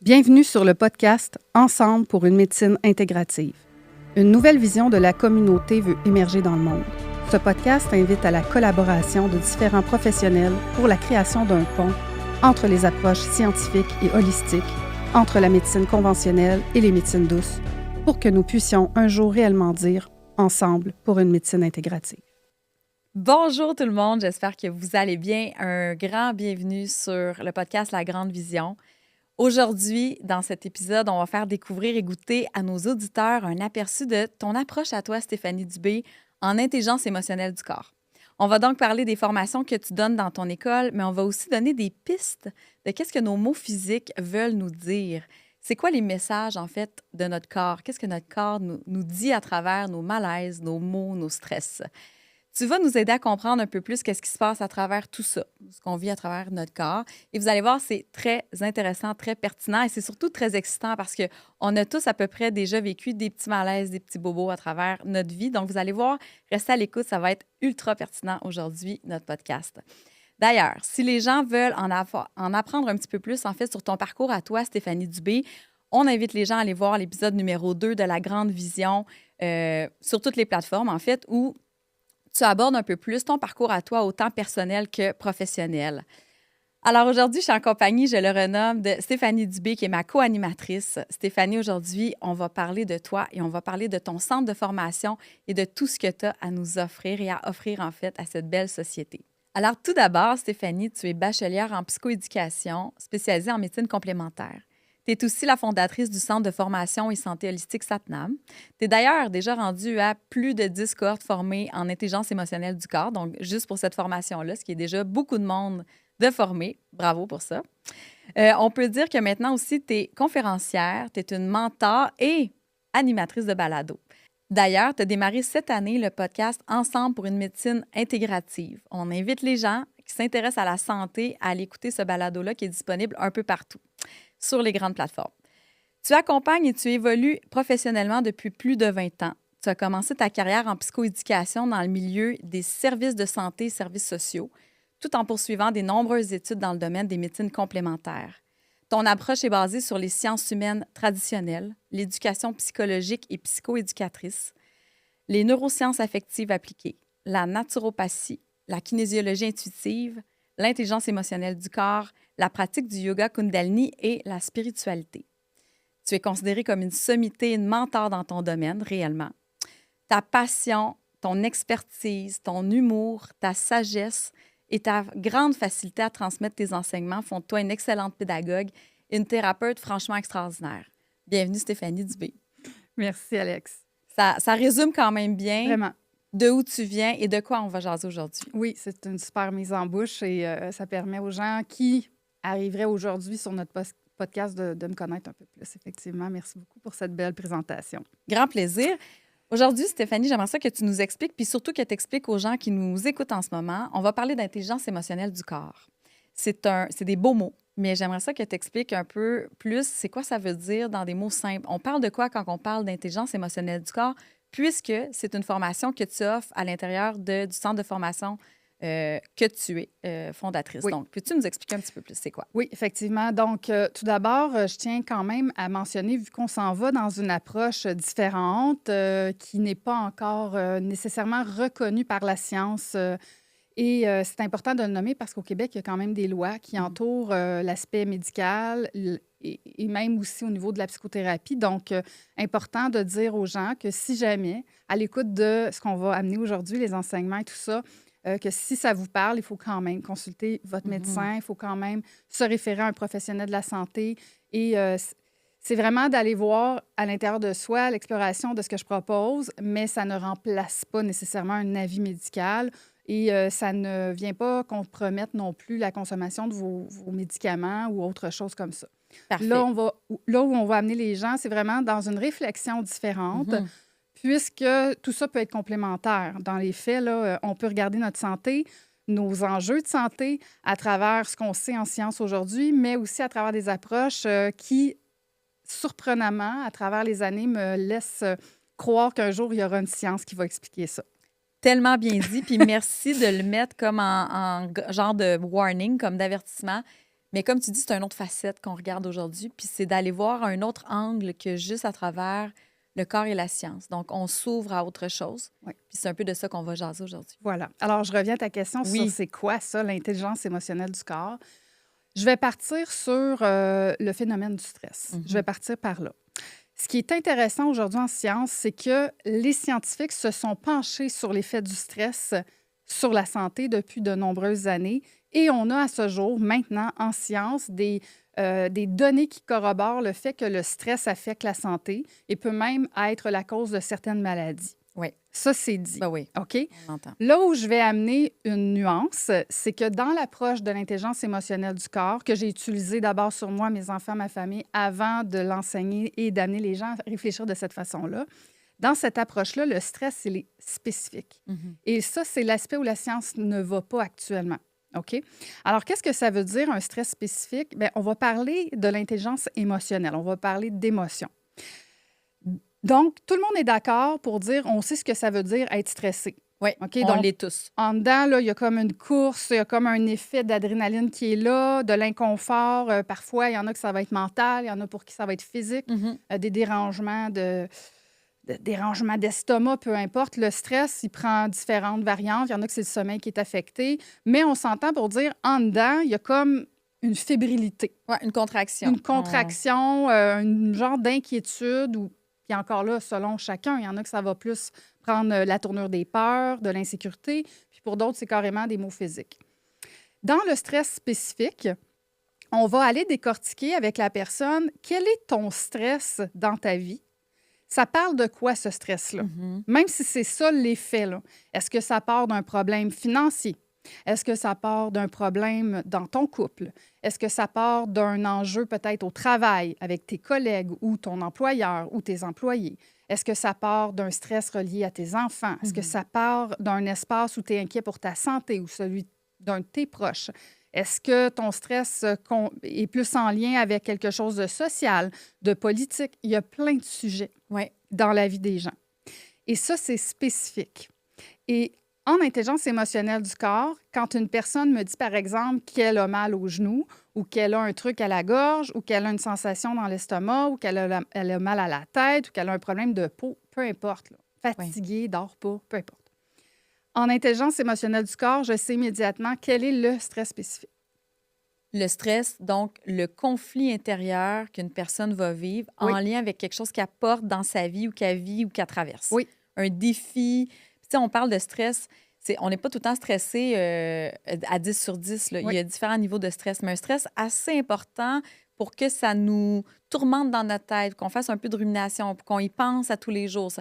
Bienvenue sur le podcast Ensemble pour une médecine intégrative. Une nouvelle vision de la communauté veut émerger dans le monde. Ce podcast invite à la collaboration de différents professionnels pour la création d'un pont entre les approches scientifiques et holistiques, entre la médecine conventionnelle et les médecines douces, pour que nous puissions un jour réellement dire Ensemble pour une médecine intégrative. Bonjour tout le monde, j'espère que vous allez bien. Un grand bienvenue sur le podcast La Grande Vision. Aujourd'hui, dans cet épisode, on va faire découvrir et goûter à nos auditeurs un aperçu de ton approche à toi, Stéphanie Dubé, en intelligence émotionnelle du corps. On va donc parler des formations que tu donnes dans ton école, mais on va aussi donner des pistes de qu'est-ce que nos mots physiques veulent nous dire. C'est quoi les messages, en fait, de notre corps? Qu'est-ce que notre corps nous dit à travers nos malaises, nos maux, nos stress? Tu vas nous aider à comprendre un peu plus qu'est-ce qui se passe à travers tout ça, ce qu'on vit à travers notre corps. Et vous allez voir, c'est très intéressant, très pertinent et c'est surtout très excitant parce qu'on a tous à peu près déjà vécu des petits malaises, des petits bobos à travers notre vie. Donc, vous allez voir, restez à l'écoute, ça va être ultra pertinent aujourd'hui, notre podcast. D'ailleurs, si les gens veulent en apprendre un petit peu plus, en fait, sur ton parcours à toi, Stéphanie Dubé, on invite les gens à aller voir l'épisode numéro 2 de La Grande Vision sur toutes les plateformes, en fait, où tu abordes un peu plus ton parcours à toi, autant personnel que professionnel. Alors aujourd'hui, je suis en compagnie, je le renomme, de Stéphanie Dubé, qui est ma co-animatrice. Stéphanie, aujourd'hui, on va parler de toi et on va parler de ton centre de formation et de tout ce que tu as à nous offrir et à offrir, en fait, à cette belle société. Alors tout d'abord, Stéphanie, tu es bachelière en psychoéducation, spécialisée en médecine complémentaire. Tu es aussi la fondatrice du Centre de formation et santé holistique SATNAM. Tu es d'ailleurs déjà rendue à plus de 10 cohortes formées en intelligence émotionnelle du corps, donc juste pour cette formation-là, ce qui est déjà beaucoup de monde de former. Bravo pour ça. On peut dire que maintenant aussi, tu es conférencière, tu es une mentor et animatrice de balado. D'ailleurs, tu as démarré cette année le podcast Ensemble pour une médecine intégrative. On invite les gens qui s'intéressent à la santé à aller écouter ce balado-là qui est disponible un peu partout sur les grandes plateformes. Tu accompagnes et tu évolues professionnellement depuis plus de 20 ans. Tu as commencé ta carrière en psychoéducation dans le milieu des services de santé et services sociaux, tout en poursuivant des nombreuses études dans le domaine des médecines complémentaires. Ton approche est basée sur les sciences humaines traditionnelles, l'éducation psychologique et psychoéducatrice, les neurosciences affectives appliquées, la naturopathie, la kinésiologie intuitive, l'intelligence émotionnelle du corps, la pratique du yoga Kundalini et la spiritualité. Tu es considérée comme une sommité, une mentor dans ton domaine, réellement. Ta passion, ton expertise, ton humour, ta sagesse et ta grande facilité à transmettre tes enseignements font de toi une excellente pédagogue et une thérapeute franchement extraordinaire. Bienvenue, Stéphanie Dubé. Merci, Alex. Ça résume quand même bien Vraiment. de où tu viens et de quoi on va jaser aujourd'hui. Oui, c'est une super mise en bouche et ça permet aux gens qui arriveraient aujourd'hui sur notre podcast de me connaître un peu plus. Effectivement, merci beaucoup pour cette belle présentation. Grand plaisir. Aujourd'hui, Stéphanie, j'aimerais ça que tu nous expliques, puis surtout que tu expliques aux gens qui nous écoutent en ce moment. On va parler d'intelligence émotionnelle du corps. C'est des beaux mots, mais j'aimerais ça que tu expliques un peu plus c'est quoi ça veut dire dans des mots simples. On parle de quoi quand on parle d'intelligence émotionnelle du corps, puisque c'est une formation que tu offres à l'intérieur du centre de formation que tu es fondatrice. Oui. Donc, peux-tu nous expliquer un petit peu plus c'est quoi? Oui, effectivement. Donc, tout d'abord, je tiens quand même à mentionner, vu qu'on s'en va dans une approche différente qui n'est pas encore nécessairement reconnue par la science. C'est important de le nommer parce qu'au Québec, il y a quand même des lois qui entourent l'aspect médical et même aussi au niveau de la psychothérapie. Donc, important de dire aux gens que si jamais, à l'écoute de ce qu'on va amener aujourd'hui, les enseignements et tout ça, que si ça vous parle, il faut quand même consulter votre médecin, il faut quand même se référer à un professionnel de la santé. Et c'est vraiment d'aller voir à l'intérieur de soi l'exploration de ce que je propose, mais ça ne remplace pas nécessairement un avis médical et ça ne vient pas compromettre non plus la consommation de vos médicaments ou autre chose comme ça. Parfait. Là où on va amener les gens, c'est vraiment dans une réflexion différente. Puisque tout ça peut être complémentaire. Dans les faits, là, on peut regarder notre santé, nos enjeux de santé à travers ce qu'on sait en science aujourd'hui, mais aussi à travers des approches qui, surprenamment, à travers les années, me laissent croire qu'un jour, il y aura une science qui va expliquer ça. Tellement bien dit, puis merci de le mettre comme en genre de warning, comme d'avertissement. Mais comme tu dis, c'est une autre facette qu'on regarde aujourd'hui, puis c'est d'aller voir un autre angle que juste à travers le corps et la science. Donc, on s'ouvre à autre chose. Oui. Puis c'est un peu de ça qu'on va jaser aujourd'hui. Voilà. Alors, je reviens à ta question sur Oui. c'est quoi ça, l'intelligence émotionnelle du corps. Je vais partir sur le phénomène du stress. Je vais partir par là. Ce qui est intéressant aujourd'hui en science, c'est que les scientifiques se sont penchés sur l'effet du stress sur la santé depuis de nombreuses années. Et on a à ce jour, maintenant, en science, des données qui corroborent le fait que le stress affecte la santé et peut même être la cause de certaines maladies. Oui. Ça, c'est dit. Ben oui, OK? on entend. Là où je vais amener une nuance, c'est que dans l'approche de l'intelligence émotionnelle du corps, que j'ai utilisée d'abord sur moi, mes enfants, ma famille, avant de l'enseigner et d'amener les gens à réfléchir de cette façon-là, dans cette approche-là, le stress, il est spécifique. Et ça, c'est l'aspect où la science ne va pas actuellement. OK? Alors, qu'est-ce que ça veut dire, un stress spécifique? Bien, on va parler de l'intelligence émotionnelle. On va parler d'émotion. Donc, tout le monde est d'accord pour dire, on sait ce que ça veut dire être stressé. Oui, OK? on Donc, l'est tous. en dedans, là, il y a comme une course, il y a comme un effet d'adrénaline qui est là, de l'inconfort. Parfois, il y en a que ça va être mental, il y en a pour qui ça va être physique, des dérangements dérangements d'estomac, peu importe. Le stress, il prend différentes variantes. Il y en a que c'est le sommeil qui est affecté. Mais on s'entend pour dire, en dedans, il y a comme une fébrilité. Oui, une contraction. Une contraction, un genre d'inquiétude ou puis encore là, selon chacun, il y en a que ça va plus prendre la tournure des peurs, de l'insécurité, puis pour d'autres, c'est carrément des maux physiques. Dans le stress spécifique, on va aller décortiquer avec la personne quel est ton stress dans ta vie. Ça parle de quoi, ce stress-là? Même si c'est ça l'effet, là. Est-ce que ça part d'un problème financier? Est-ce que ça part d'un problème dans ton couple? Est-ce que ça part d'un enjeu peut-être au travail avec tes collègues ou ton employeur ou tes employés? Est-ce que ça part d'un stress relié à tes enfants? Est-ce que ça part d'un espace où tu es inquiet pour ta santé ou celui d'un de tes proches? Est-ce que ton stress est plus en lien avec quelque chose de social, de politique? Il y a plein de sujets dans la vie des gens. Et ça, c'est spécifique. Et en intelligence émotionnelle du corps, quand une personne me dit, par exemple, qu'elle a mal au genou ou qu'elle a un truc à la gorge ou qu'elle a une sensation dans l'estomac ou qu'elle a mal à la tête ou qu'elle a un problème de peau, peu importe, là, fatiguée, dort pas, peu importe. En intelligence émotionnelle du corps, je sais immédiatement quel est le stress spécifique. Le stress, donc le conflit intérieur qu'une personne va vivre en lien avec quelque chose qu'elle porte dans sa vie ou qu'elle vit ou qu'elle traverse. Oui. Un défi. Tu sais, on parle de stress. On n'est pas tout le temps stressé à 10 sur 10. Là. Il y a différents niveaux de stress, mais un stress assez important pour que ça nous tourmente dans notre tête, qu'on fasse un peu de rumination, pour qu'on y pense à tous les jours.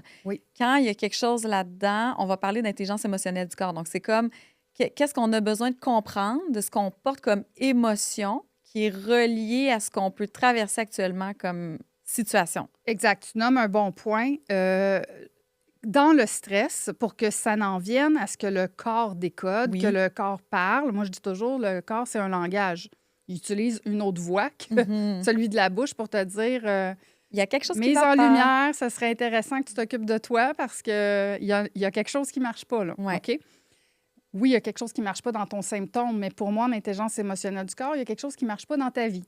Quand il y a quelque chose là-dedans, on va parler d'intelligence émotionnelle du corps. Donc, c'est comme qu'est-ce qu'on a besoin de comprendre de ce qu'on porte comme émotion qui est relié à ce qu'on peut traverser actuellement comme situation. Exact. Tu nommes un bon point. Dans le stress, pour que ça n'en vienne à ce que le corps décode, que le corps parle, moi, je dis toujours, le corps, c'est un langage. Il utilise une autre voix que celui de la bouche pour te dire il y a quelque chose qui mise va en pas. lumière, ça serait intéressant que tu t'occupes de toi parce qu'il y a quelque chose qui ne marche pas. Là. OK? Oui, il y a quelque chose qui ne marche pas dans ton symptôme, mais pour moi, en intelligence émotionnelle du corps, il y a quelque chose qui ne marche pas dans ta vie.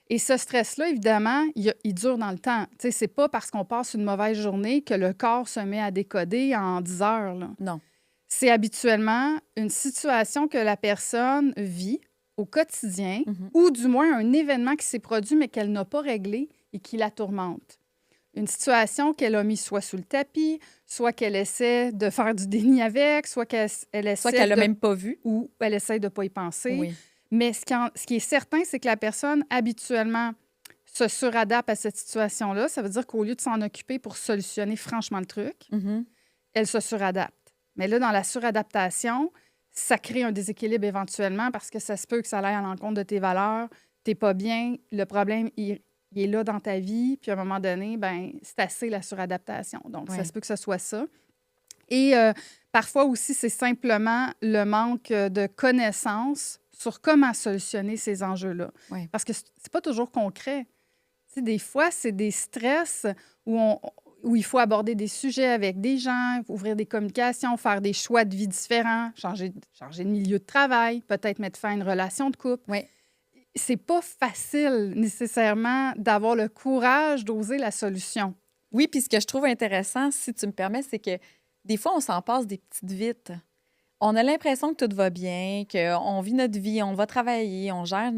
Et ce stress-là, évidemment, il dure dans le temps. Tu sais, c'est pas parce qu'on passe une mauvaise journée que le corps se met à décoder en 10 heures. Là. Non. C'est habituellement une situation que la personne vit au quotidien ou du moins un événement qui s'est produit mais qu'elle n'a pas réglé et qui la tourmente. Une situation qu'elle a mis soit sous le tapis, soit qu'elle essaie de faire du déni avec, soit qu'elle essaie soit qu'elle l'a même pas vu. Ou elle essaie de ne pas y penser. Oui. Mais ce qui est certain, c'est que la personne, habituellement, se suradapte à cette situation-là. Ça veut dire qu'au lieu de s'en occuper pour solutionner franchement le truc, elle se suradapte. Mais là, dans la suradaptation, ça crée un déséquilibre éventuellement parce que ça se peut que ça aille à l'encontre de tes valeurs. Tu n'es pas bien, le problème, il est là dans ta vie, puis à un moment donné, ben c'est assez la suradaptation. Donc, ça se peut que ce soit ça. Et parfois aussi, c'est simplement le manque de connaissances sur comment solutionner ces enjeux-là. Parce que c'est pas toujours concret. Tu sais, des fois, c'est des stress où il faut aborder des sujets avec des gens, ouvrir des communications, faire des choix de vie différents, changer de milieu de travail, peut-être mettre fin à une relation de couple. c'est pas facile nécessairement d'avoir le courage d'oser la solution. Oui, puis ce que je trouve intéressant, si tu me permets, c'est que des fois, on s'en passe des petites vites. On a l'impression que tout va bien, qu'on vit notre vie, on va travailler, on gère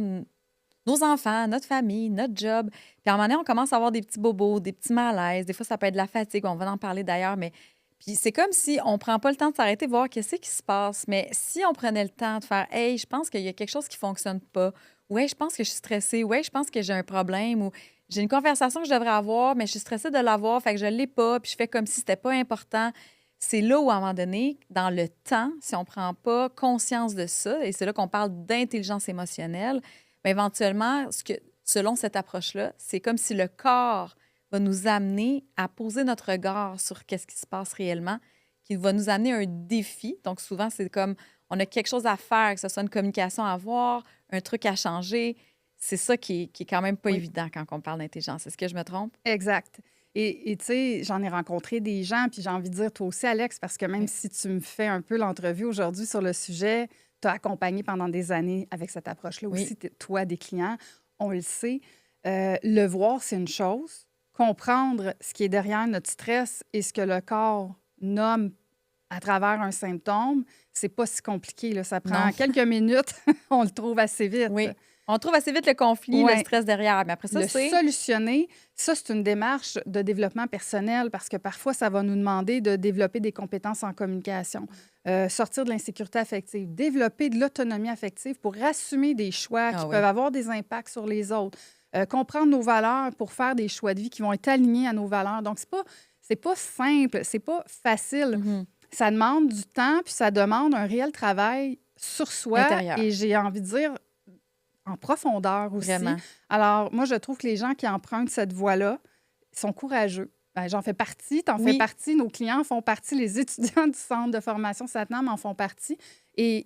nos enfants, notre famille, notre job. Puis à un moment donné, on commence à avoir des petits bobos, des petits malaises. Des fois, ça peut être de la fatigue. On va en parler d'ailleurs, mais puis c'est comme si on prend pas le temps de s'arrêter, voir qu'est-ce qui se passe. Mais si on prenait le temps de faire, hey, je pense qu'il y a quelque chose qui fonctionne pas. Ouais, je pense que je suis stressée. Ouais, je pense que j'ai un problème. Ou j'ai une conversation que je devrais avoir, mais je suis stressée de l'avoir, fait que je l'ai pas. Puis je fais comme si c'était pas important. C'est là où, à un moment donné, dans le temps, si on prend pas conscience de ça, et c'est là qu'on parle d'intelligence émotionnelle, bien, éventuellement, selon cette approche-là, c'est comme si le corps va nous amener à poser notre regard sur qu'est-ce qui se passe réellement, qui va nous amener un défi. Donc, souvent, c'est comme on a quelque chose à faire, que ce soit une communication à avoir, un truc à changer. C'est ça qui est quand même pas Oui. évident quand on parle d'intelligence. Est-ce que je me trompe? Exact. Et tu sais, j'en ai rencontré des gens, puis j'ai envie de dire toi aussi, Alex, parce que même Oui. si tu me fais un peu l'entrevue aujourd'hui sur le sujet, tu as accompagné pendant des années avec cette approche-là Oui. aussi, toi, des clients, on le sait. Le voir, c'est une chose. Comprendre ce qui est derrière notre stress et ce que le corps nomme à travers un symptôme, c'est pas si compliqué, là. Ça prend Non. quelques minutes, on le trouve assez vite. Oui. On trouve assez vite le conflit, le Ouais. stress derrière. Mais après ça, Le c'est... solutionner, ça, c'est une démarche de développement personnel parce que parfois, ça va nous demander de développer des compétences en communication, sortir de l'insécurité affective, développer de l'autonomie affective pour assumer des choix qui Ah oui. peuvent avoir des impacts sur les autres, comprendre nos valeurs pour faire des choix de vie qui vont être alignés à nos valeurs. Donc, c'est pas simple, c'est pas facile. Mhm. Ça demande du temps, puis ça demande un réel travail sur soi. Intérieur. Et j'ai envie de dire en profondeur aussi. Vraiment. Alors, moi, je trouve que les gens qui empruntent cette voie-là sont courageux. Ben, j'en fais partie, t'en Oui. fais partie, nos clients en font partie, les étudiants du centre de formation Satnam en font partie.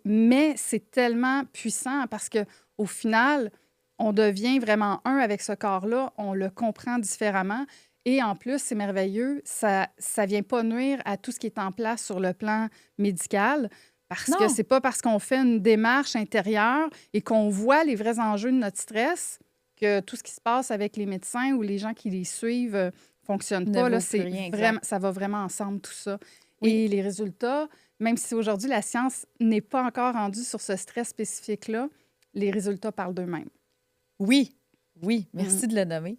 Mais c'est tellement puissant parce que au final, on devient vraiment un avec ce corps-là, on le comprend différemment. Et en plus, c'est merveilleux, ça ne vient pas nuire à tout ce qui est en place sur le plan médical. Parce que Non. c'est pas parce qu'on fait une démarche intérieure et qu'on voit les vrais enjeux de notre stress que tout ce qui se passe avec les médecins ou les gens qui les suivent fonctionne Ne pas. Là, vaut plus c'est rien, exact. vraiment, ça va vraiment ensemble, tout ça. Oui. Et les résultats, même si aujourd'hui la science n'est pas encore rendue sur ce stress spécifique-là, les résultats parlent d'eux-mêmes. Oui, oui, merci de le nommer.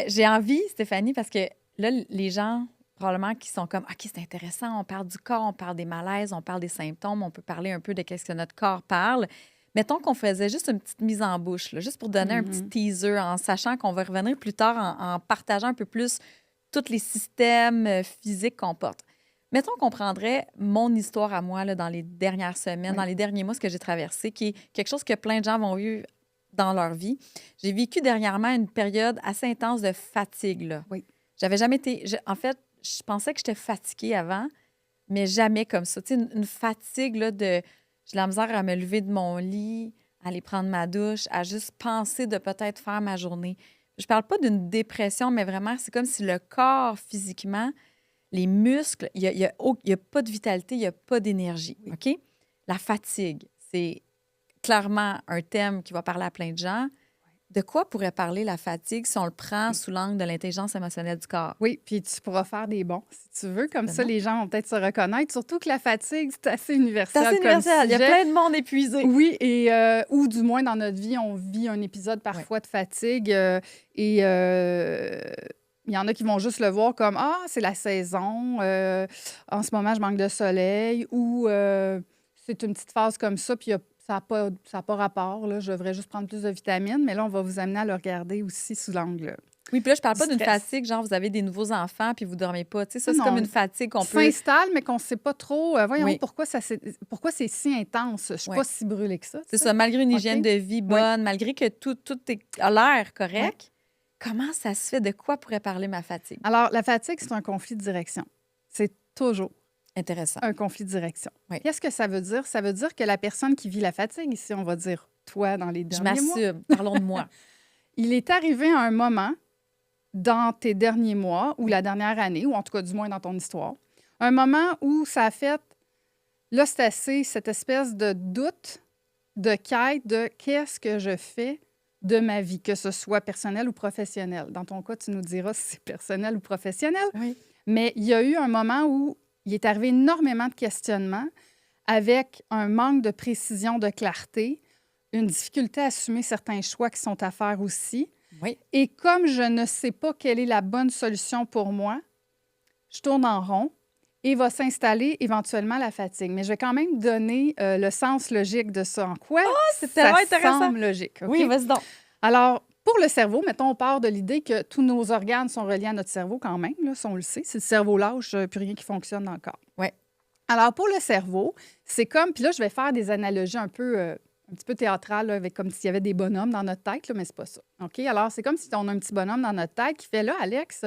J'ai envie, Stéphanie, parce que là, les gens, probablement, qui sont comme, OK, c'est intéressant, on parle du corps, on parle des malaises, on parle des symptômes, on peut parler un peu de ce que notre corps parle. Mettons qu'on faisait juste une petite mise en bouche, là, juste pour donner un petit teaser, en sachant qu'on va revenir plus tard en partageant un peu plus tous les systèmes physiques qu'on porte. Mettons qu'on prendrait mon histoire à moi là, dans les dernières semaines, dans les derniers mois, ce que j'ai traversé, qui est quelque chose que plein de gens vont eu dans leur vie. J'ai vécu dernièrement une période assez intense de fatigue. Là. Oui. J'avais jamais été... en fait, je pensais que j'étais fatiguée avant, mais jamais comme ça. Tu sais, une fatigue là, de... J'ai la misère à me lever de mon lit, à aller prendre ma douche, à juste penser de peut-être faire ma journée. Je parle pas d'une dépression, mais vraiment, c'est comme si le corps, physiquement, les muscles, il y a pas de vitalité, il n'y a pas d'énergie. Oui. OK? La fatigue, c'est clairement un thème qui va parler à plein de gens. De quoi pourrait parler la fatigue si on le prend sous l'angle de l'intelligence émotionnelle du corps? Oui, puis tu pourras faire des bons, si tu veux. Comme ça, Vraiment? les gens vont peut-être se reconnaître. Surtout que la fatigue, c'est assez universel. C'est assez comme universel. Il y a sujet. plein de monde épuisé. Oui, ou du moins dans notre vie, on vit un épisode parfois de fatigue. Il y en a qui vont juste le voir comme « Ah, c'est la saison, en ce moment, je manque de soleil » ou c'est une petite phase comme ça, puis ça n'a pas rapport, là, je devrais juste prendre plus de vitamines. » Mais là, on va vous amener à le regarder aussi sous l'angle. Oui, puis là, je parle pas Du d'une stress. fatigue, genre vous avez des nouveaux enfants puis vous dormez pas. Tu sais, ça, c'est Non, comme une fatigue qu'on qui peut... s'installe, mais qu'on ne sait pas trop. Voyons, Oui. pourquoi c'est si intense? Je ne suis Oui. pas si brûlée que ça. tu C'est sais. ça, malgré une OK. hygiène de vie bonne, malgré que tout a l'air correct, comment ça se fait? De quoi pourrait parler ma fatigue? Alors, la fatigue, c'est un conflit de direction. C'est toujours Intéressant. un conflit de direction. Oui. Qu'est-ce que ça veut dire? Ça veut dire que la personne qui vit la fatigue, ici, on va dire toi dans les Je derniers mois, m'assume. Parlons de moi. il est arrivé à un moment dans tes derniers mois ou la dernière année, ou en tout cas du moins dans ton histoire, un moment où ça a fait, là c'est assez, cette espèce de doute de quête de qu'est-ce que je fais de ma vie, que ce soit personnel ou professionnel. Dans ton cas, tu nous diras si c'est personnel ou professionnel. Oui. Mais il y a eu un moment où il est arrivé énormément de questionnements avec un manque de précision, de clarté, une difficulté à assumer certains choix qui sont à faire aussi. Oui. Et comme je ne sais pas quelle est la bonne solution pour moi, je tourne en rond et va s'installer éventuellement la fatigue. Mais je vais quand même donner le sens logique de ça. En quoi C'est ça tellement intéressant. semble logique. Oui, OK? vas-y donc. Alors, pour le cerveau, mettons, on part de l'idée que tous nos organes sont reliés à notre cerveau quand même, là, si on le sait. Si le cerveau lâche, plus rien qui fonctionne dans le corps. Ouais. Alors, pour le cerveau, c'est comme... Puis là, je vais faire des analogies un petit peu théâtrales, là, avec comme s'il y avait des bonhommes dans notre tête, là, mais c'est pas ça. OK? Alors, c'est comme si on a un petit bonhomme dans notre tête qui fait, là, Alex,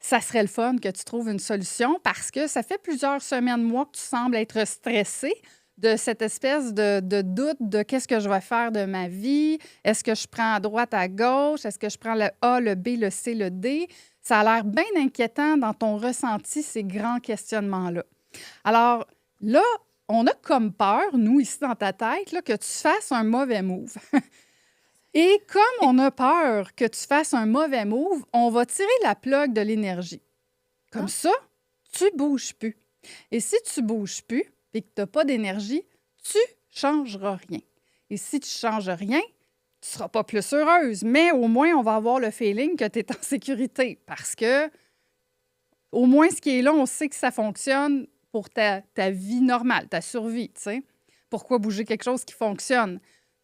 ça serait le fun que tu trouves une solution parce que ça fait plusieurs semaines, mois que tu sembles être stressé de cette espèce de doute de qu'est-ce que je vais faire de ma vie. Est-ce que je prends à droite, à gauche? Est-ce que je prends le A, le B, le C, le D? Ça a l'air bien inquiétant dans ton ressenti, ces grands questionnements-là. Alors là, on a comme peur, nous, ici dans ta tête, là, que tu fasses un mauvais move. Et comme on a peur que tu fasses un mauvais move, on va tirer la plug de l'énergie. Comme ça, tu ne bouges plus. Et si tu ne bouges plus et que tu n'as pas d'énergie, tu ne changeras rien. Et si tu ne changes rien, tu ne seras pas plus heureuse, mais au moins, on va avoir le feeling que tu es en sécurité parce que, au moins, ce qui est là, on sait que ça fonctionne pour ta vie normale, ta survie, tu sais. Pourquoi bouger quelque chose qui fonctionne?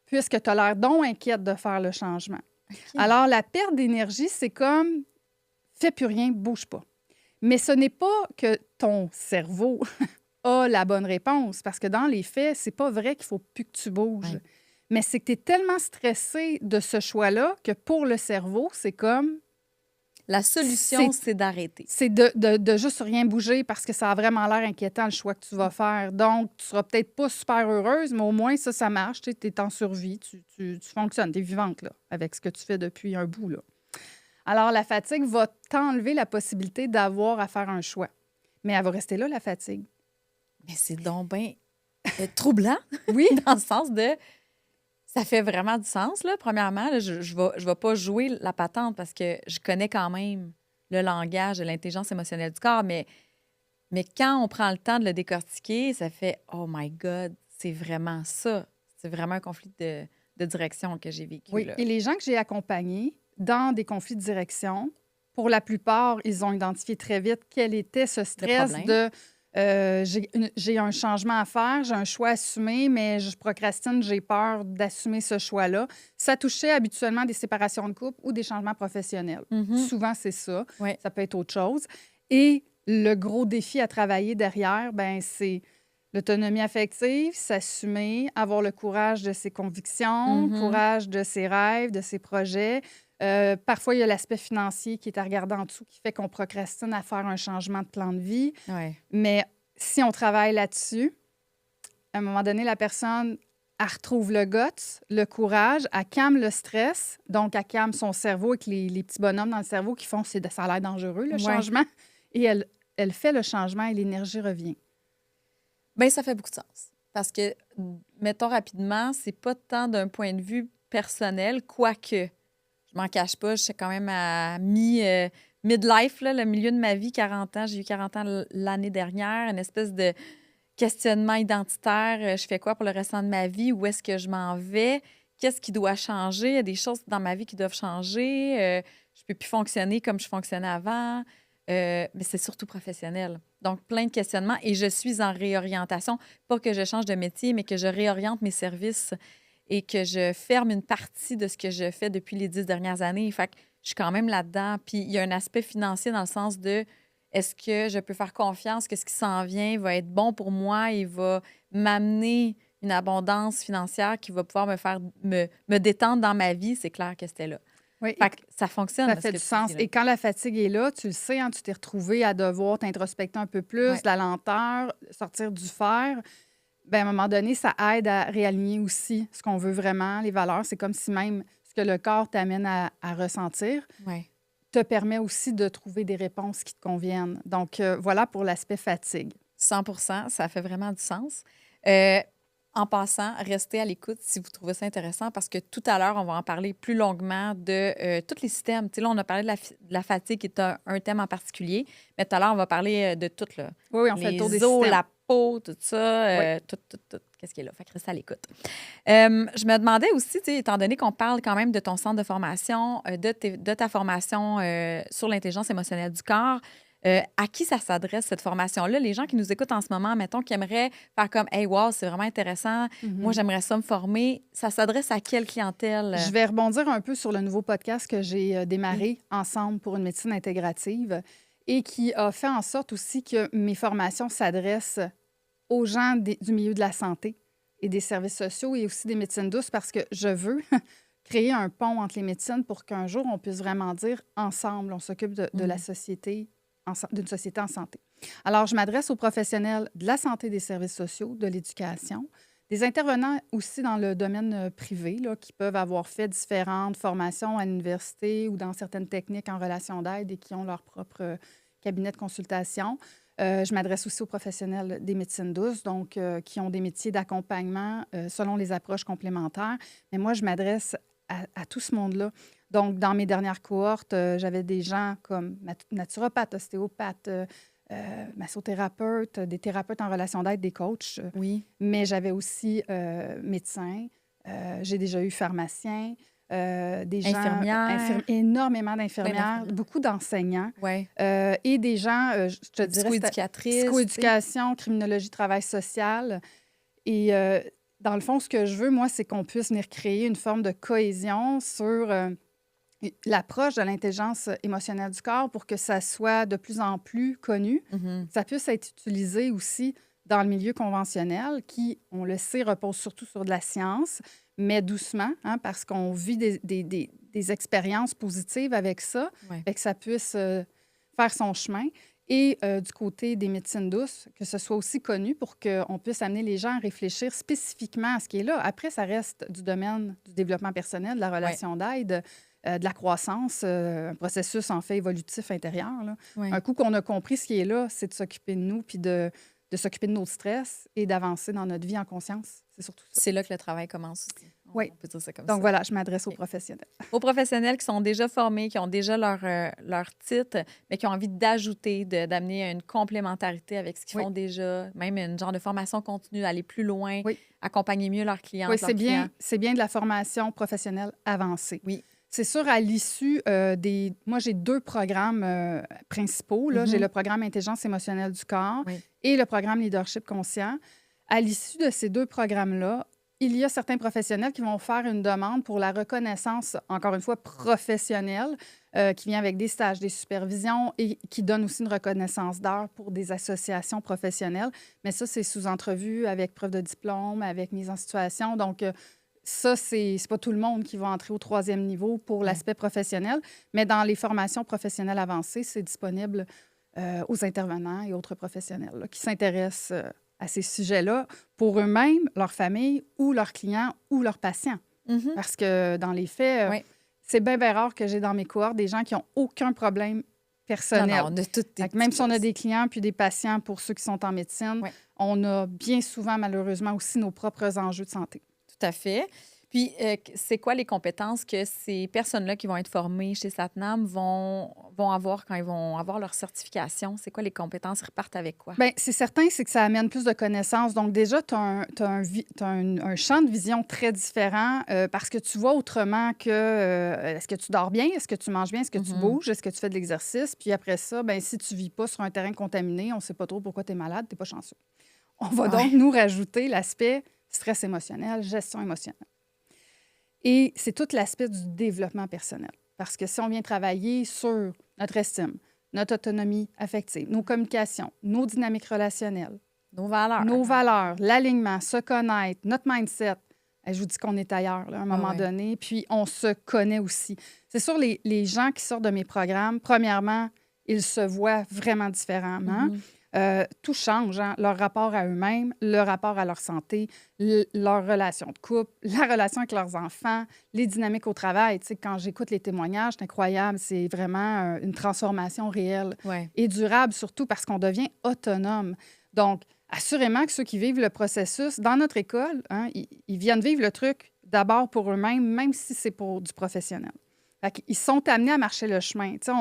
Puisque tu as l'air donc inquiète de faire le changement. OK. Alors, la perte d'énergie, c'est comme « fais plus rien, bouge pas ». Mais ce n'est pas que ton cerveau a la bonne réponse, parce que dans les faits, c'est pas vrai qu'il faut plus que tu bouges. Ouais. Mais c'est que tu es tellement stressé de ce choix-là que pour le cerveau, c'est comme... La solution, C'est- c'est d'arrêter. C'est de juste rien bouger parce que ça a vraiment l'air inquiétant, le choix que tu vas faire. Donc, tu seras peut-être pas super heureuse, mais au moins, ça marche. Tu es en survie, tu fonctionnes, tu es vivante là, avec ce que tu fais depuis un bout. Là. Alors, la fatigue va t'enlever la possibilité d'avoir à faire un choix. Mais elle va rester là, la fatigue. Mais c'est donc bien troublant, Oui, dans le sens de... Ça fait vraiment du sens, là. Premièrement, là, je vais pas jouer la patente parce que je connais quand même le langage de l'intelligence émotionnelle du corps, mais quand on prend le temps de le décortiquer, ça fait « Oh my God, c'est vraiment ça. » C'est vraiment un conflit de direction que j'ai vécu, oui. là. Et les gens que j'ai accompagnés dans des conflits de direction, pour la plupart, ils ont identifié très vite quel était ce stress problème. de j'ai un changement à faire, j'ai un choix à assumer, mais je procrastine, j'ai peur d'assumer ce choix-là. Ça touchait habituellement des séparations de couple ou des changements professionnels. Mhm. Souvent, c'est ça. Ouais. Ça peut être autre chose. Et le gros défi à travailler derrière, ben c'est l'autonomie affective, s'assumer, avoir le courage de ses convictions, Mhm. courage de ses rêves, de ses projets. Parfois, il y a l'aspect financier qui est à regarder en dessous qui fait qu'on procrastine à faire un changement de plan de vie. Ouais. Mais si on travaille là-dessus, à un moment donné, la personne, elle retrouve le guts, le courage, elle calme le stress, donc elle calme son cerveau avec les petits bonhommes dans le cerveau qui font ça a l'air dangereux, le Ouais. changement. Et elle fait le changement et l'énergie revient. Bien, ça fait beaucoup de sens. Parce que, mettons rapidement, c'est pas tant d'un point de vue personnel, quoique, je m'en cache pas, je suis quand même à midlife, là, le milieu de ma vie, 40 ans. J'ai eu 40 ans l'année dernière, une espèce de questionnement identitaire. Je fais quoi pour le restant de ma vie? Où est-ce que je m'en vais? Qu'est-ce qui doit changer? Il y a des choses dans ma vie qui doivent changer. Je peux plus fonctionner comme je fonctionnais avant. Mais c'est surtout professionnel. Donc, plein de questionnements. Et je suis en réorientation. Pas que je change de métier, mais que je réoriente mes services et que je ferme une partie de ce que je fais depuis les 10 dernières années. Fait que je suis quand même là-dedans. Puis, il y a un aspect financier dans le sens de est-ce que je peux faire confiance que ce qui s'en vient va être bon pour moi et va m'amener une abondance financière qui va pouvoir me faire me détendre dans ma vie? C'est clair que c'était là. Oui, Fait que ça fonctionne. ça ce fait que du tu sens. dis, là. Et quand la fatigue est là, tu le sais, hein, tu t'es retrouvé à devoir t'introspecter un peu plus, Ouais. la lenteur, sortir du fer. Bien, à un moment donné, ça aide à réaligner aussi ce qu'on veut vraiment, les valeurs. C'est comme si même ce que le corps t'amène à ressentir Ouais. te permet aussi de trouver des réponses qui te conviennent. Donc, voilà pour l'aspect fatigue. 100 ça fait vraiment du sens. Euh, En passant, restez à l'écoute si vous trouvez ça intéressant parce que tout à l'heure, on va en parler plus longuement de tous les systèmes. Tu sais, là, on a parlé de la fatigue qui est un thème en particulier, mais tout à l'heure, on va parler de tout, là. Oui, oui, on fait le tour des Les os, systèmes. la peau, tout ça, Oui. tout. Qu'est-ce qui est là? Fait que restez à l'écoute. Je me demandais aussi, tu sais, étant donné qu'on parle quand même de ton centre de formation, de ta formation sur l'intelligence émotionnelle du corps, à qui ça s'adresse, cette formation-là? Les gens qui nous écoutent en ce moment, mettons, qui aimeraient faire comme Hey, wow, c'est vraiment intéressant. Moi, j'aimerais ça me former. Ça s'adresse à quelle clientèle? Je vais rebondir un peu sur le nouveau podcast que j'ai Oui. démarré ensemble pour une médecine intégrative et qui a fait en sorte aussi que mes formations s'adressent aux gens du milieu de la santé et des services sociaux et aussi des médecines douces parce que je veux créer un pont entre les médecines pour qu'un jour, on puisse vraiment dire ensemble, on s'occupe de la société, d'une société en santé. Alors, je m'adresse aux professionnels de la santé, des services sociaux, de l'éducation, des intervenants aussi dans le domaine privé là, qui peuvent avoir fait différentes formations à l'université ou dans certaines techniques en relation d'aide et qui ont leur propre cabinet de consultation. Je m'adresse aussi aux professionnels des médecines douces, donc qui ont des métiers d'accompagnement selon les approches complémentaires. Mais moi, je m'adresse à tout ce monde-là. Donc, dans mes dernières cohortes, j'avais des gens comme naturopathes, ostéopathes, massothérapeutes, des thérapeutes en relation d'aide, des coachs. Oui. Mais j'avais aussi médecins. J'ai déjà eu pharmaciens, des gens... Infirmière. énormément d'infirmières, d'infirmières. beaucoup d'enseignants. Oui. Et des gens, je te dirais... Psychoéducatrice. Psychoéducation, criminologie, travail social. Et dans le fond, ce que je veux, moi, c'est qu'on puisse venir créer une forme de cohésion sur l'approche de l'intelligence émotionnelle du corps pour que ça soit de plus en plus connu. Ça puisse être utilisé aussi dans le milieu conventionnel qui, on le sait, repose surtout sur de la science, mais doucement, hein, parce qu'on vit des expériences positives avec ça, et que ça puisse faire son chemin. Et du côté des médecines douces, que ce soit aussi connu pour qu'on puisse amener les gens à réfléchir spécifiquement à ce qui est là. Après, ça reste du domaine du développement personnel, de la relation d'aide, de la croissance, un processus en fait évolutif intérieur. Là. Un coup qu'on a compris ce qui est là, c'est de s'occuper de nous puis de s'occuper de nos stress et d'avancer dans notre vie en conscience. C'est surtout ça. C'est là que le travail commence aussi. Oui. On peut dire ça comme Donc ça. voilà, je m'adresse aux professionnels. Aux professionnels qui sont déjà formés, qui ont déjà leur titre, mais qui ont envie d'ajouter, d'amener une complémentarité avec ce qu'ils font déjà, même une genre de formation continue, aller plus loin, accompagner mieux leurs clients. Oui, c'est bien de la formation professionnelle avancée. Oui. C'est sûr, à l'issue Moi, j'ai 2 programmes principaux. Là. J'ai le programme Intelligence émotionnelle du corps et le programme Leadership conscient. À l'issue de ces 2 programmes-là, il y a certains professionnels qui vont faire une demande pour la reconnaissance, encore une fois, professionnelle, qui vient avec des stages, des supervisions et qui donne aussi une reconnaissance d'heures pour des associations professionnelles. Mais ça, c'est sous entrevue, avec preuve de diplôme, avec mise en situation. Donc, ça, c'est pas tout le monde qui va entrer au 3e niveau pour l'aspect professionnel. Mais dans les formations professionnelles avancées, c'est disponible aux intervenants et autres professionnels là, qui s'intéressent à ces sujets-là pour eux-mêmes, leur famille ou leurs clients ou leurs patients. Parce que dans les faits, c'est bien rare que j'ai dans mes cohortes des gens qui n'ont aucun problème personnel. Non, de toutes tes même si on a des clients puis des patients pour ceux qui sont en médecine, on a bien souvent, malheureusement, aussi nos propres enjeux de santé. Tout à fait. Puis, c'est quoi les compétences que ces personnes-là qui vont être formées chez Satnam vont avoir quand ils vont avoir leur certification? C'est quoi les compétences? Ils repartent avec quoi? Bien, c'est certain, c'est que ça amène plus de connaissances. Donc, déjà, tu as un champ de vision très différent parce que tu vois autrement que est-ce que tu dors bien? Est-ce que tu manges bien? Est-ce que tu bouges? Est-ce que tu fais de l'exercice? Puis après ça, bien, si tu ne vis pas sur un terrain contaminé, on ne sait pas trop pourquoi tu es malade, tu n'es pas chanceux. On va donc nous rajouter l'aspect stress émotionnel, gestion émotionnelle. Et c'est tout l'aspect du développement personnel. Parce que si on vient travailler sur notre estime, notre autonomie affective, nos communications, nos dynamiques relationnelles, nos valeurs, l'alignement, se connaître, notre mindset, je vous dis qu'on est ailleurs là, à un moment donné, puis on se connaît aussi. C'est sûr, les gens qui sortent de mes programmes, premièrement, ils se voient vraiment différemment. Tout change, hein? Leur rapport à eux-mêmes, leur rapport à leur santé, leur relation de couple, la relation avec leurs enfants, les dynamiques au travail. Tu sais, quand j'écoute les témoignages, c'est incroyable. C'est vraiment une transformation réelle et durable, surtout parce qu'on devient autonome. Donc, assurément que ceux qui vivent le processus, dans notre école, hein, ils viennent vivre le truc d'abord pour eux-mêmes, même si c'est pour du professionnel. Fait qu'ils sont amenés à marcher le chemin. Tu sais,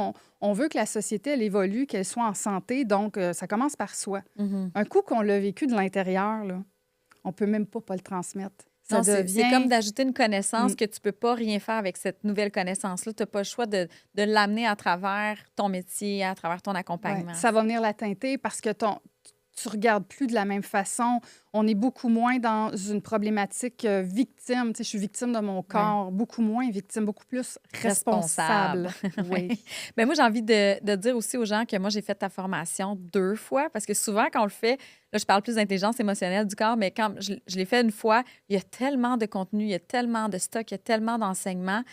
on veut que la société, elle évolue, qu'elle soit en santé, donc ça commence par soi. Un coup qu'on l'a vécu de l'intérieur, là, on peut même pas le transmettre. Ça Non, c'est devient... comme d'ajouter une connaissance Mm. que tu peux pas rien faire avec cette nouvelle connaissance-là. Tu n'as pas le choix de l'amener à travers ton métier, à travers ton Ouais, accompagnement. ça va venir la teinter parce que tu regardes plus de la même façon. On est beaucoup moins dans une problématique victime. Tu sais, je suis victime de mon Ouais. corps, beaucoup moins victime, beaucoup plus responsable. Oui. Oui. Ben moi, j'ai envie de dire aussi aux gens que moi, j'ai fait ta formation 2 fois parce que souvent, quand on le fait, là, je parle plus d'intelligence émotionnelle du corps, mais quand je l'ai fait une fois, il y a tellement de contenu, il y a tellement de stock, il y a tellement d'enseignements.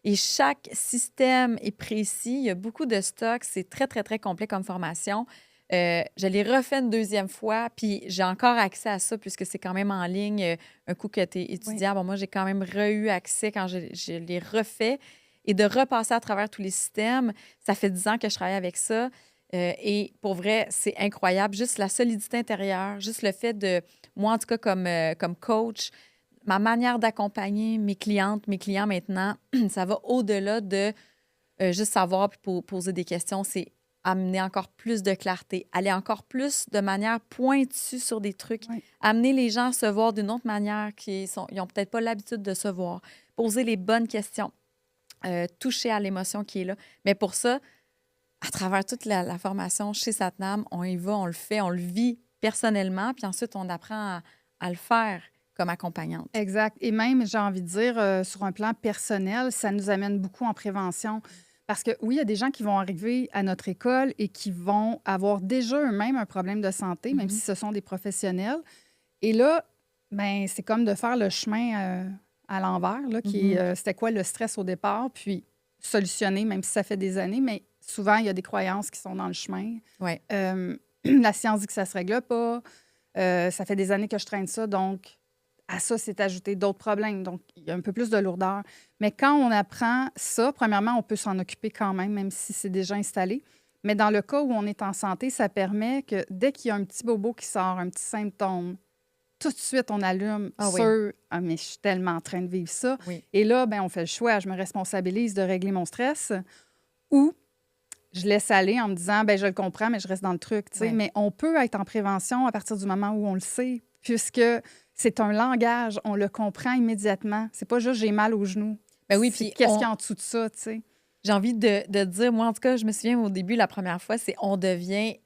Et chaque système est précis. Il y a beaucoup de stock. C'est très, très, très complet comme formation. Je l'ai refait une 2e fois, puis j'ai encore accès à ça puisque c'est quand même en ligne. Un coup que tu es étudiant, bon, moi, j'ai quand même eu accès quand je l'ai refait. Et de repasser à travers tous les systèmes, ça fait 10 ans que je travaille avec ça. Et pour vrai, c'est incroyable. Juste la solidité intérieure, juste le fait de, moi en tout cas comme coach, ma manière d'accompagner mes clientes, mes clients maintenant, ça va au-delà de juste savoir puis poser des questions. C'est amener encore plus de clarté, aller encore plus de manière pointue sur des trucs, Oui. amener les gens à se voir d'une autre manière ils n'ont peut-être pas l'habitude de se voir, poser les bonnes questions, toucher à l'émotion qui est là. Mais pour ça, à travers toute la formation chez Satnam, on y va, on le fait, on le vit personnellement, puis ensuite, on apprend à le faire comme accompagnante. Exact. Et même, j'ai envie de dire, sur un plan personnel, ça nous amène beaucoup en prévention. Parce que oui, il y a des gens qui vont arriver à notre école et qui vont avoir déjà eux-mêmes un problème de santé, même si ce sont des professionnels. Et là, ben, c'est comme de faire le chemin à l'envers, là, qui est, c'était quoi le stress au départ, puis solutionner, même si ça fait des années, mais souvent, il y a des croyances qui sont dans le chemin. Ouais. La science dit que ça ne se règle pas. Ça fait des années que je traîne ça, donc à ça, c'est ajouté d'autres problèmes. Donc, il y a un peu plus de lourdeur. Mais quand on apprend ça, premièrement, on peut s'en occuper quand même si c'est déjà installé. Mais dans le cas où on est en santé, ça permet que dès qu'il y a un petit bobo qui sort, un petit symptôme, tout de suite, on allume sur « Ah, mais je suis tellement en train de vivre ça. Oui. » Et là, ben, on fait le choix. Je me responsabilise de régler mon stress ou je laisse aller en me disant « ben je le comprends, mais je reste dans le truc. » Oui. Mais on peut être en prévention à partir du moment où on le sait, puisque c'est un langage, on le comprend immédiatement. C'est pas juste « j'ai mal au genou ». Ben oui, C'est puis qu'est-ce qu'il y a en dessous de ça, tu sais? J'ai envie de dire, moi, en tout cas, je me souviens au début, la première fois, c'est on devient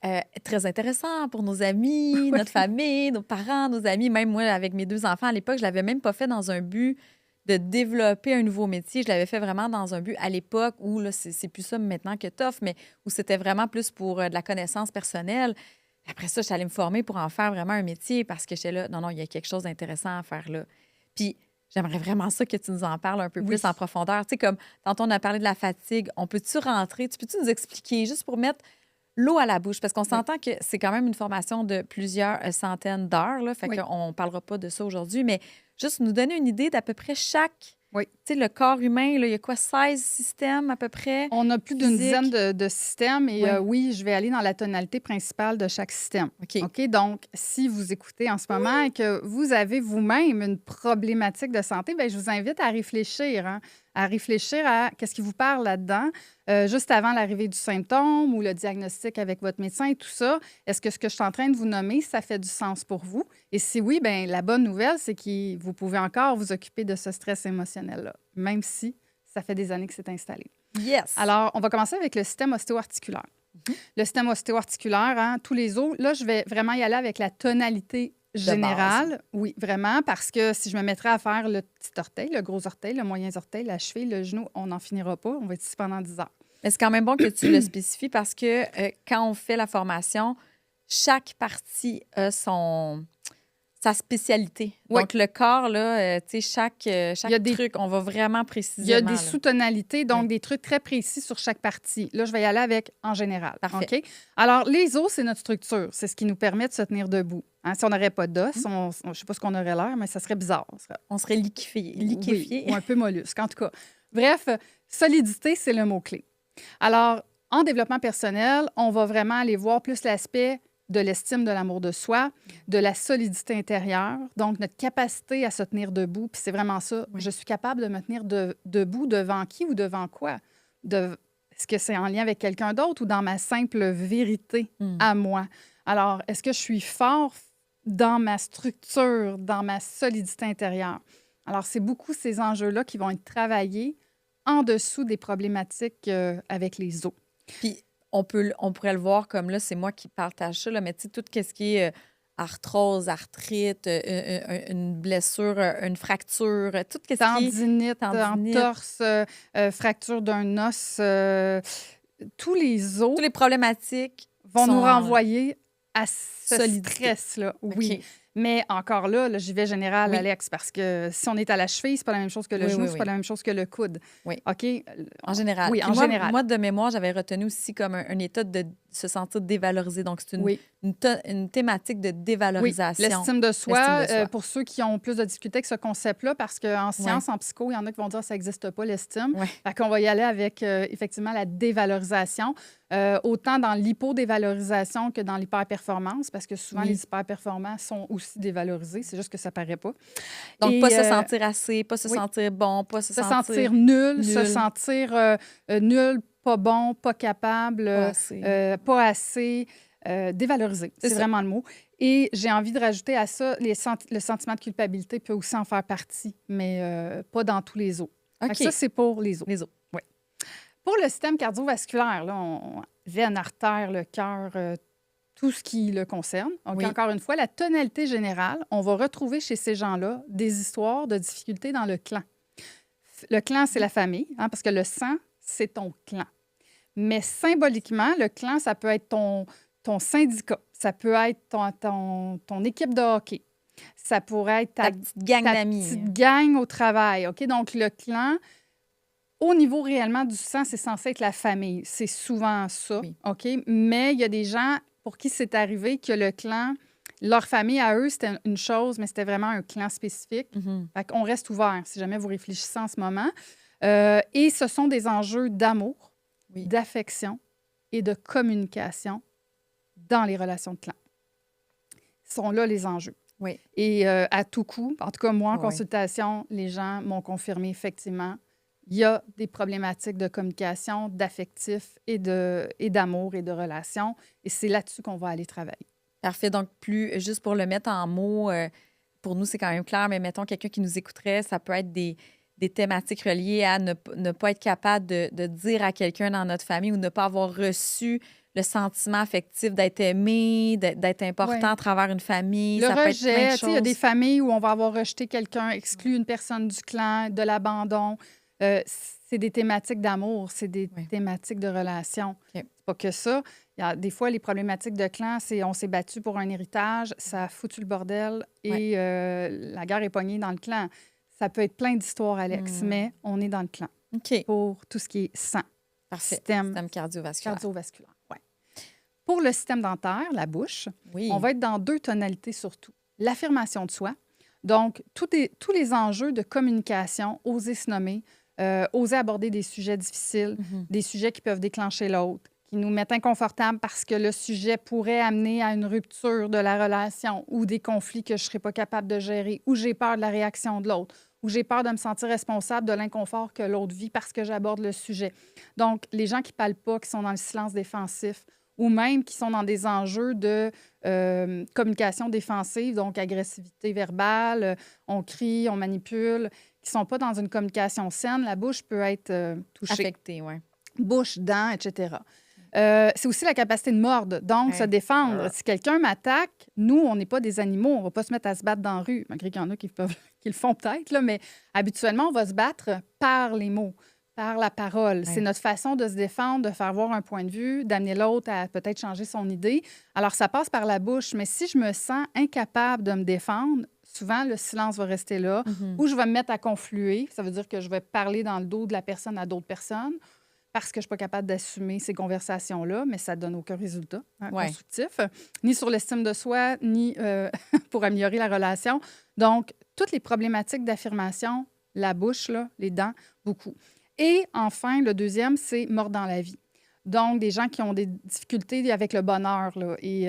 très intéressant pour nos amis, notre famille, nos parents, nos amis. Même moi, avec mes 2 enfants à l'époque, je l'avais même pas fait dans un but de développer un nouveau métier. Je l'avais fait vraiment dans un but à l'époque où, là, c'est plus ça maintenant que t'offres, mais où c'était vraiment plus pour de la connaissance personnelle. Après ça, je suis allée me former pour en faire vraiment un métier parce que j'étais là, non, il y a quelque chose d'intéressant à faire là. Puis, j'aimerais vraiment ça que tu nous en parles un peu plus en profondeur. Tu sais, comme tantôt, on a parlé de la fatigue. On peut-tu rentrer? Tu peux-tu nous expliquer juste pour mettre l'eau à la bouche? Parce qu'on s'entend que c'est quand même une formation de plusieurs centaines d'heures. Là, fait qu'on ne parlera pas de ça aujourd'hui, mais juste nous donner une idée d'à peu près chaque... Oui. Tu sais, le corps humain, là, il y a quoi, 16 systèmes à peu près? On a plus d'une physique? dizaine de systèmes et Oui. je vais aller dans la tonalité principale de chaque système. OK. Donc, si vous écoutez en ce moment et que vous avez vous-même une problématique de santé, bien, je vous invite à réfléchir, à réfléchir à qu'est-ce qui vous parle là-dedans, juste avant l'arrivée du symptôme ou le diagnostic avec votre médecin et tout ça. Est-ce que ce que je suis en train de vous nommer, ça fait du sens pour vous? Et si oui, bien, la bonne nouvelle, c'est que vous pouvez encore vous occuper de ce stress émotionnel-là, même si ça fait des années que c'est installé. Yes! Alors, on va commencer avec le système ostéo-articulaire. Le système ostéo-articulaire, tous les os, là, je vais vraiment y aller avec la tonalité générale. Oui, vraiment, parce que si je me mettrais à faire le petit orteil, le gros orteil, le moyen orteil, la cheville, le genou, on n'en finira pas. On va être ici pendant 10 heures. Mais c'est quand même bon que tu le spécifies parce que quand on fait la formation, chaque partie a sa spécialité. Oui. Donc, le corps, là, tu sais, chaque truc, on va vraiment précisément. Il y a des sous-tonalités, donc des trucs très précis sur chaque partie. Là, je vais y aller avec en général. Parfait. OK? Alors, les os, c'est notre structure. C'est ce qui nous permet de se tenir debout. Si on n'aurait pas d'os, je ne sais pas ce qu'on aurait l'air, mais ça serait bizarre. On serait liquéfié. Oui, ou un peu mollusque, en tout cas. Bref, solidité, c'est le mot-clé. Alors, en développement personnel, on va vraiment aller voir plus l'aspect de l'estime, de l'amour de soi, de la solidité intérieure, donc notre capacité à se tenir debout. Puis c'est vraiment ça. Oui. Je suis capable de me tenir debout devant qui ou devant quoi? Est-ce que c'est en lien avec quelqu'un d'autre ou dans ma simple vérité à moi? Alors, est-ce que je suis fort dans ma structure, dans ma solidité intérieure? Alors, c'est beaucoup ces enjeux-là qui vont être travaillés en dessous des problématiques avec les os. Puis, on pourrait le voir comme là, c'est moi qui partage ça, là, mais tu sais, tout ce qui est arthrose, arthrite, une blessure, une fracture, tout ce qui est Tendinite, tendinite, entorse, fracture d'un os, tous les os toutes les problématiques vont nous sont renvoyer à ce solidité. stress-là. Oui. OK. Mais encore là, j'y vais général, Oui. Alex, parce que si on est à la cheville, c'est pas la même chose que le genou, c'est pas la même chose que le coude. Oui. OK? En général. Oui, Puis en général. Moi, de mémoire, j'avais retenu aussi comme un état de se sentir dévalorisé. Donc, c'est une thématique de dévalorisation. Oui, l'estime de soi, L'estime de soi. pour ceux qui ont plus de difficultés avec ce concept-là, parce qu'en sciences, en psycho, il y en a qui vont dire que ça n'existe pas, l'estime. Ouais. Fait qu'on va y aller avec, effectivement, la dévalorisation, autant dans l'hypodévalorisation que dans l'hyperperformance, parce que souvent, les hyperperformants sont aussi dévalorisés, c'est juste que ça paraît pas. Donc, pas se sentir assez, pas se sentir bon, pas se sentir nul, se sentir nul, pas bon, pas capable, pas assez, dévalorisé. C'est vraiment le mot. Et j'ai envie de rajouter à ça, le sentiment de culpabilité peut aussi en faire partie, mais pas dans tous les os. OK. Ça, c'est pour les os. Les os. Oui. Pour le système cardiovasculaire, là, veine, artère, le cœur, tout ce qui le concerne. Donc, encore une fois, la tonalité générale, on va retrouver chez ces gens-là des histoires de difficultés dans le clan. Le clan, c'est la famille, hein, parce que le sang, c'est ton clan. Mais symboliquement, le clan, ça peut être ton syndicat, ça peut être ton équipe de hockey, ça pourrait être ta petite gang d'amis. Petite gang au travail. OK? Donc, le clan, au niveau réellement du sang, c'est censé être la famille. C'est souvent ça. Oui. OK? Mais il y a des gens pour qui c'est arrivé que le clan, leur famille à eux, c'était une chose, mais c'était vraiment un clan spécifique. Fait qu'on reste ouvert si jamais vous réfléchissez en ce moment. Et ce sont des enjeux d'amour, d'affection et de communication dans les relations de clan. Ce sont là les enjeux. Oui. Et à tout coup, en tout cas, moi, en consultation, les gens m'ont confirmé effectivement, il y a des problématiques de communication, d'affectif et d'amour et de relations. Et c'est là-dessus qu'on va aller travailler. Parfait. Donc, juste pour le mettre en mots, pour nous, c'est quand même clair, mais mettons quelqu'un qui nous écouterait, ça peut être des thématiques reliées à ne pas être capable de dire à quelqu'un dans notre famille ou ne pas avoir reçu le sentiment affectif d'être aimé, d'être important à travers une famille. Le ça rejet, peut être plein de choses. Il y a des familles où on va avoir rejeté quelqu'un, exclu une personne du clan, de l'abandon. C'est des thématiques d'amour, c'est des thématiques de relation. C'est pas que ça. Il y a des fois, les problématiques de clan, c'est on s'est battu pour un héritage, ça a foutu le bordel et la guerre est pognée dans le clan. Ça peut être plein d'histoires, Alex, mais on est dans le clan pour tout ce qui est sang. Parfait. Système cardiovasculaire. Ouais. Pour le système dentaire, la bouche, on va être dans 2 tonalités surtout. L'affirmation de soi, donc tous les enjeux de communication, oser se nommer, oser aborder des sujets difficiles, des sujets qui peuvent déclencher l'autre, qui nous mettent inconfortables parce que le sujet pourrait amener à une rupture de la relation ou des conflits que je ne serais pas capable de gérer, ou j'ai peur de la réaction de l'autre, ou j'ai peur de me sentir responsable de l'inconfort que l'autre vit parce que j'aborde le sujet. Donc, les gens qui ne parlent pas, qui sont dans le silence défensif, ou même qui sont dans des enjeux de communication défensive, donc agressivité verbale, on crie, on manipule, qui ne sont pas dans une communication saine, la bouche peut être touchée. Affectée, oui. Bouche, dents, etc. C'est aussi la capacité de mordre, donc se défendre. Si quelqu'un m'attaque, nous, on n'est pas des animaux, on ne va pas se mettre à se battre dans la rue, malgré qu'il y en a qui le font peut-être, là, mais habituellement, on va se battre par les mots, par la parole. C'est notre façon de se défendre, de faire voir un point de vue, d'amener l'autre à peut-être changer son idée. Alors, ça passe par la bouche, mais si je me sens incapable de me défendre, souvent, le silence va rester là, ou je vais me mettre à confluer. Ça veut dire que je vais parler dans le dos de la personne à d'autres personnes parce que je ne suis pas capable d'assumer ces conversations-là, mais ça ne donne aucun résultat constructif, ni sur l'estime de soi, ni pour améliorer la relation. Donc, toutes les problématiques d'affirmation, la bouche, là, les dents, beaucoup. Et enfin, le deuxième, c'est mordre dans la vie. Donc, des gens qui ont des difficultés avec le bonheur là, et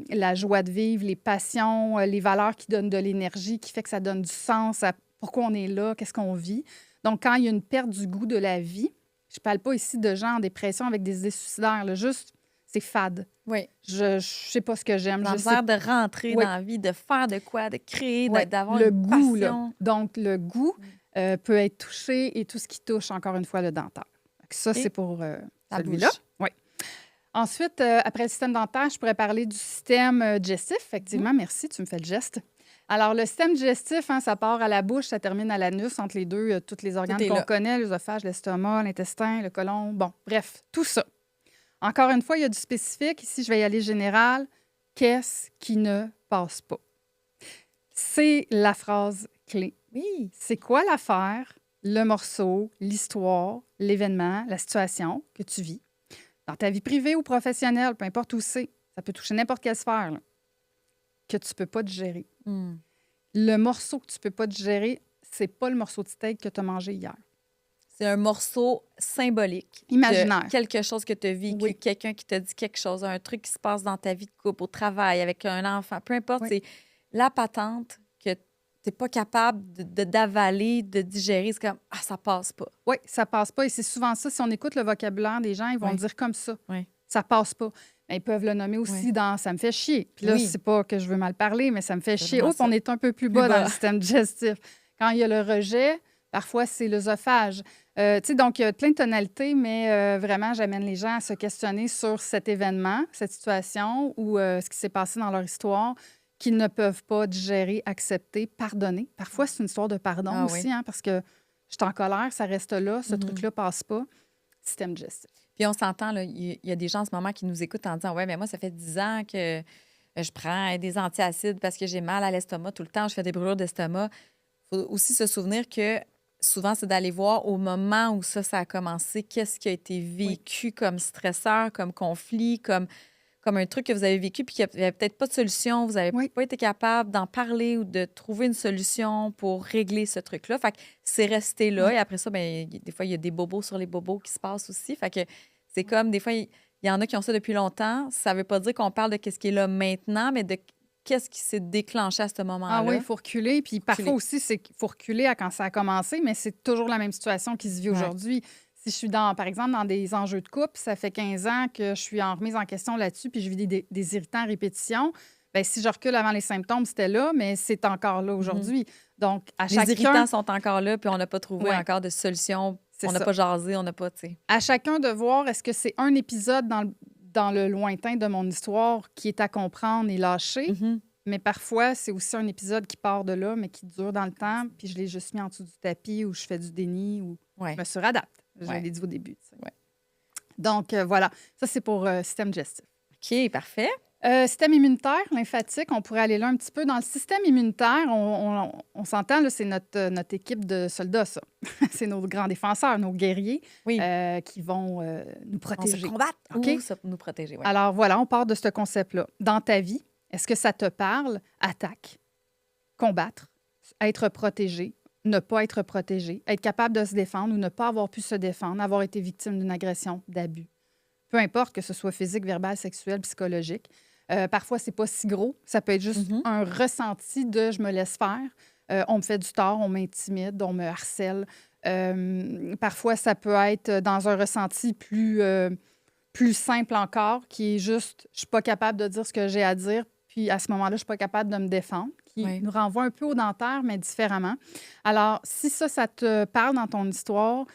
la joie de vivre, les passions, les valeurs qui donnent de l'énergie, qui fait que ça donne du sens à pourquoi on est là, qu'est-ce qu'on vit. Donc, quand il y a une perte du goût de la vie, je ne parle pas ici de gens en dépression avec des idées suicidaires, là, juste, c'est fade. Oui. Je ne sais pas ce que j'aime. Je sais L'envers de rentrer Oui. dans la vie, de faire de quoi, de créer, Ouais, d'avoir le une goût, là. passion. Donc, le goût peut être touché et tout ce qui touche, encore une fois, le dentaire. Fait que ça, Et c'est pour la celui-là. bouche. Oui. Ensuite, après le système dentaire, je pourrais parler du système digestif. Effectivement, merci, tu me fais le geste. Alors, le système digestif, hein, ça part à la bouche, ça termine à l'anus, entre les deux, tous les organes est qu'on là. connaît, l'œsophage, l'estomac, l'intestin, le côlon, bon, bref, tout ça. Encore une fois, il y a du spécifique. Ici, je vais y aller général. Qu'est-ce qui ne passe pas? C'est la phrase clé. Oui. C'est quoi l'affaire, le morceau, l'histoire, l'événement, la situation que tu vis? Dans ta vie privée ou professionnelle, peu importe où c'est, ça peut toucher n'importe quelle sphère, là, que tu ne peux pas digérer. Mm. Le morceau que tu ne peux pas digérer, c'est pas le morceau de steak que tu as mangé hier. C'est un morceau symbolique. Imaginaire. De quelque chose que tu as vécu, Oui. quelqu'un qui t'a dit quelque chose, un truc qui se passe dans ta vie de couple, au travail, avec un enfant, peu importe, Oui. c'est la patente que tu n'es pas capable d'avaler, de digérer. C'est comme, ah, ça passe pas. Oui, ça passe pas. Et c'est souvent ça. Si on écoute le vocabulaire des gens, ils vont Oui. dire comme ça. Oui. Ça passe pas. Mais ils peuvent le nommer aussi Oui. dans ça me fait chier. Puis là, Oui. c'est pas que je veux mal parler, mais ça me fait C'est chier. vraiment Oups, ça. on est un peu plus Plus bas dans bas. le système digestif. Quand il y a le rejet, parfois c'est l'œsophage. Tu sais, donc il y a plein de tonalités, mais vraiment, j'amène les gens à se questionner sur cet événement, cette situation ou ce qui s'est passé dans leur histoire qu'ils ne peuvent pas digérer, accepter, pardonner. Parfois, c'est une histoire de pardon Ah aussi, oui. hein, parce que je suis en colère, ça reste là, ce Mhm. truc-là passe pas. Système digestif. Puis on s'entend, là, il y a des gens en ce moment qui nous écoutent en disant, ouais, mais moi, ça fait 10 ans que je prends des antiacides parce que j'ai mal à l'estomac tout le temps, je fais des brûlures d'estomac. Il faut aussi se souvenir que souvent, c'est d'aller voir au moment où ça a commencé, qu'est-ce qui a été vécu comme stresseur, comme conflit, comme un truc que vous avez vécu puis qu'il n'y avait peut-être pas de solution, vous n'avez Oui. pas été capable d'en parler ou de trouver une solution pour régler ce truc-là. Fait que c'est resté là. Oui. Et après ça, bien, des fois, il y a des bobos sur les bobos qui se passent aussi. Fait que c'est comme, des fois, il y en a qui ont ça depuis longtemps. Ça ne veut pas dire qu'on parle de qu'est-ce qui est là maintenant, mais de qu'est-ce qui s'est déclenché à ce moment-là. Ah oui, il faut reculer. Puis parfois Reculer. aussi, c'est qu'il faut reculer à quand ça a commencé, mais c'est toujours la même situation qui se vit Ouais. aujourd'hui. Si je suis, par exemple, dans des enjeux de couple, ça fait 15 ans que je suis en remise en question là-dessus, puis je vis des irritants à répétition, bien, si je recule avant les symptômes, c'était là, mais c'est encore là aujourd'hui. Donc, à Les chacun, irritants sont encore là, puis on n'a pas trouvé Ouais. encore de solution. C'est On n'a ça. pas jasé, on n'a pas, tu sais. à chacun de voir est-ce que c'est un épisode dans le lointain de mon histoire qui est à comprendre et lâcher. Mhm. Mais parfois, c'est aussi un épisode qui part de là, mais qui dure dans le temps, puis je l'ai juste mis en dessous du tapis ou je fais du déni ou Ouais. je me suradapte. Je Ouais. l'ai dit au début. tu sais. Ouais. Donc, voilà. Ça, c'est pour système digestif. OK, parfait. Système immunitaire, lymphatique, on pourrait aller là un petit peu. Dans le système immunitaire, on s'entend, là, c'est notre équipe de soldats, ça. C'est nos grands défenseurs, nos guerriers Oui. qui vont nous On protéger. se combattre OK? ou ça, nous protéger. Ouais. Alors voilà, on part de ce concept-là. Dans ta vie, est-ce que ça te parle? Attaque, combattre, être protégé, ne pas être protégé, être capable de se défendre ou ne pas avoir pu se défendre, avoir été victime d'une agression, d'abus. Peu importe que ce soit physique, verbal, sexuel, psychologique. Parfois, c'est pas si gros. Ça peut être juste Mhm. un ressenti de je me laisse faire. On me fait du tort, on m'intimide, on me harcèle. Parfois, ça peut être dans un ressenti plus simple encore, qui est juste je suis pas capable de dire ce que j'ai à dire, puis à ce moment-là, je suis pas capable de me défendre, qui Oui. nous renvoie un peu au dentaire, mais différemment. Alors, si ça te parle dans ton histoire,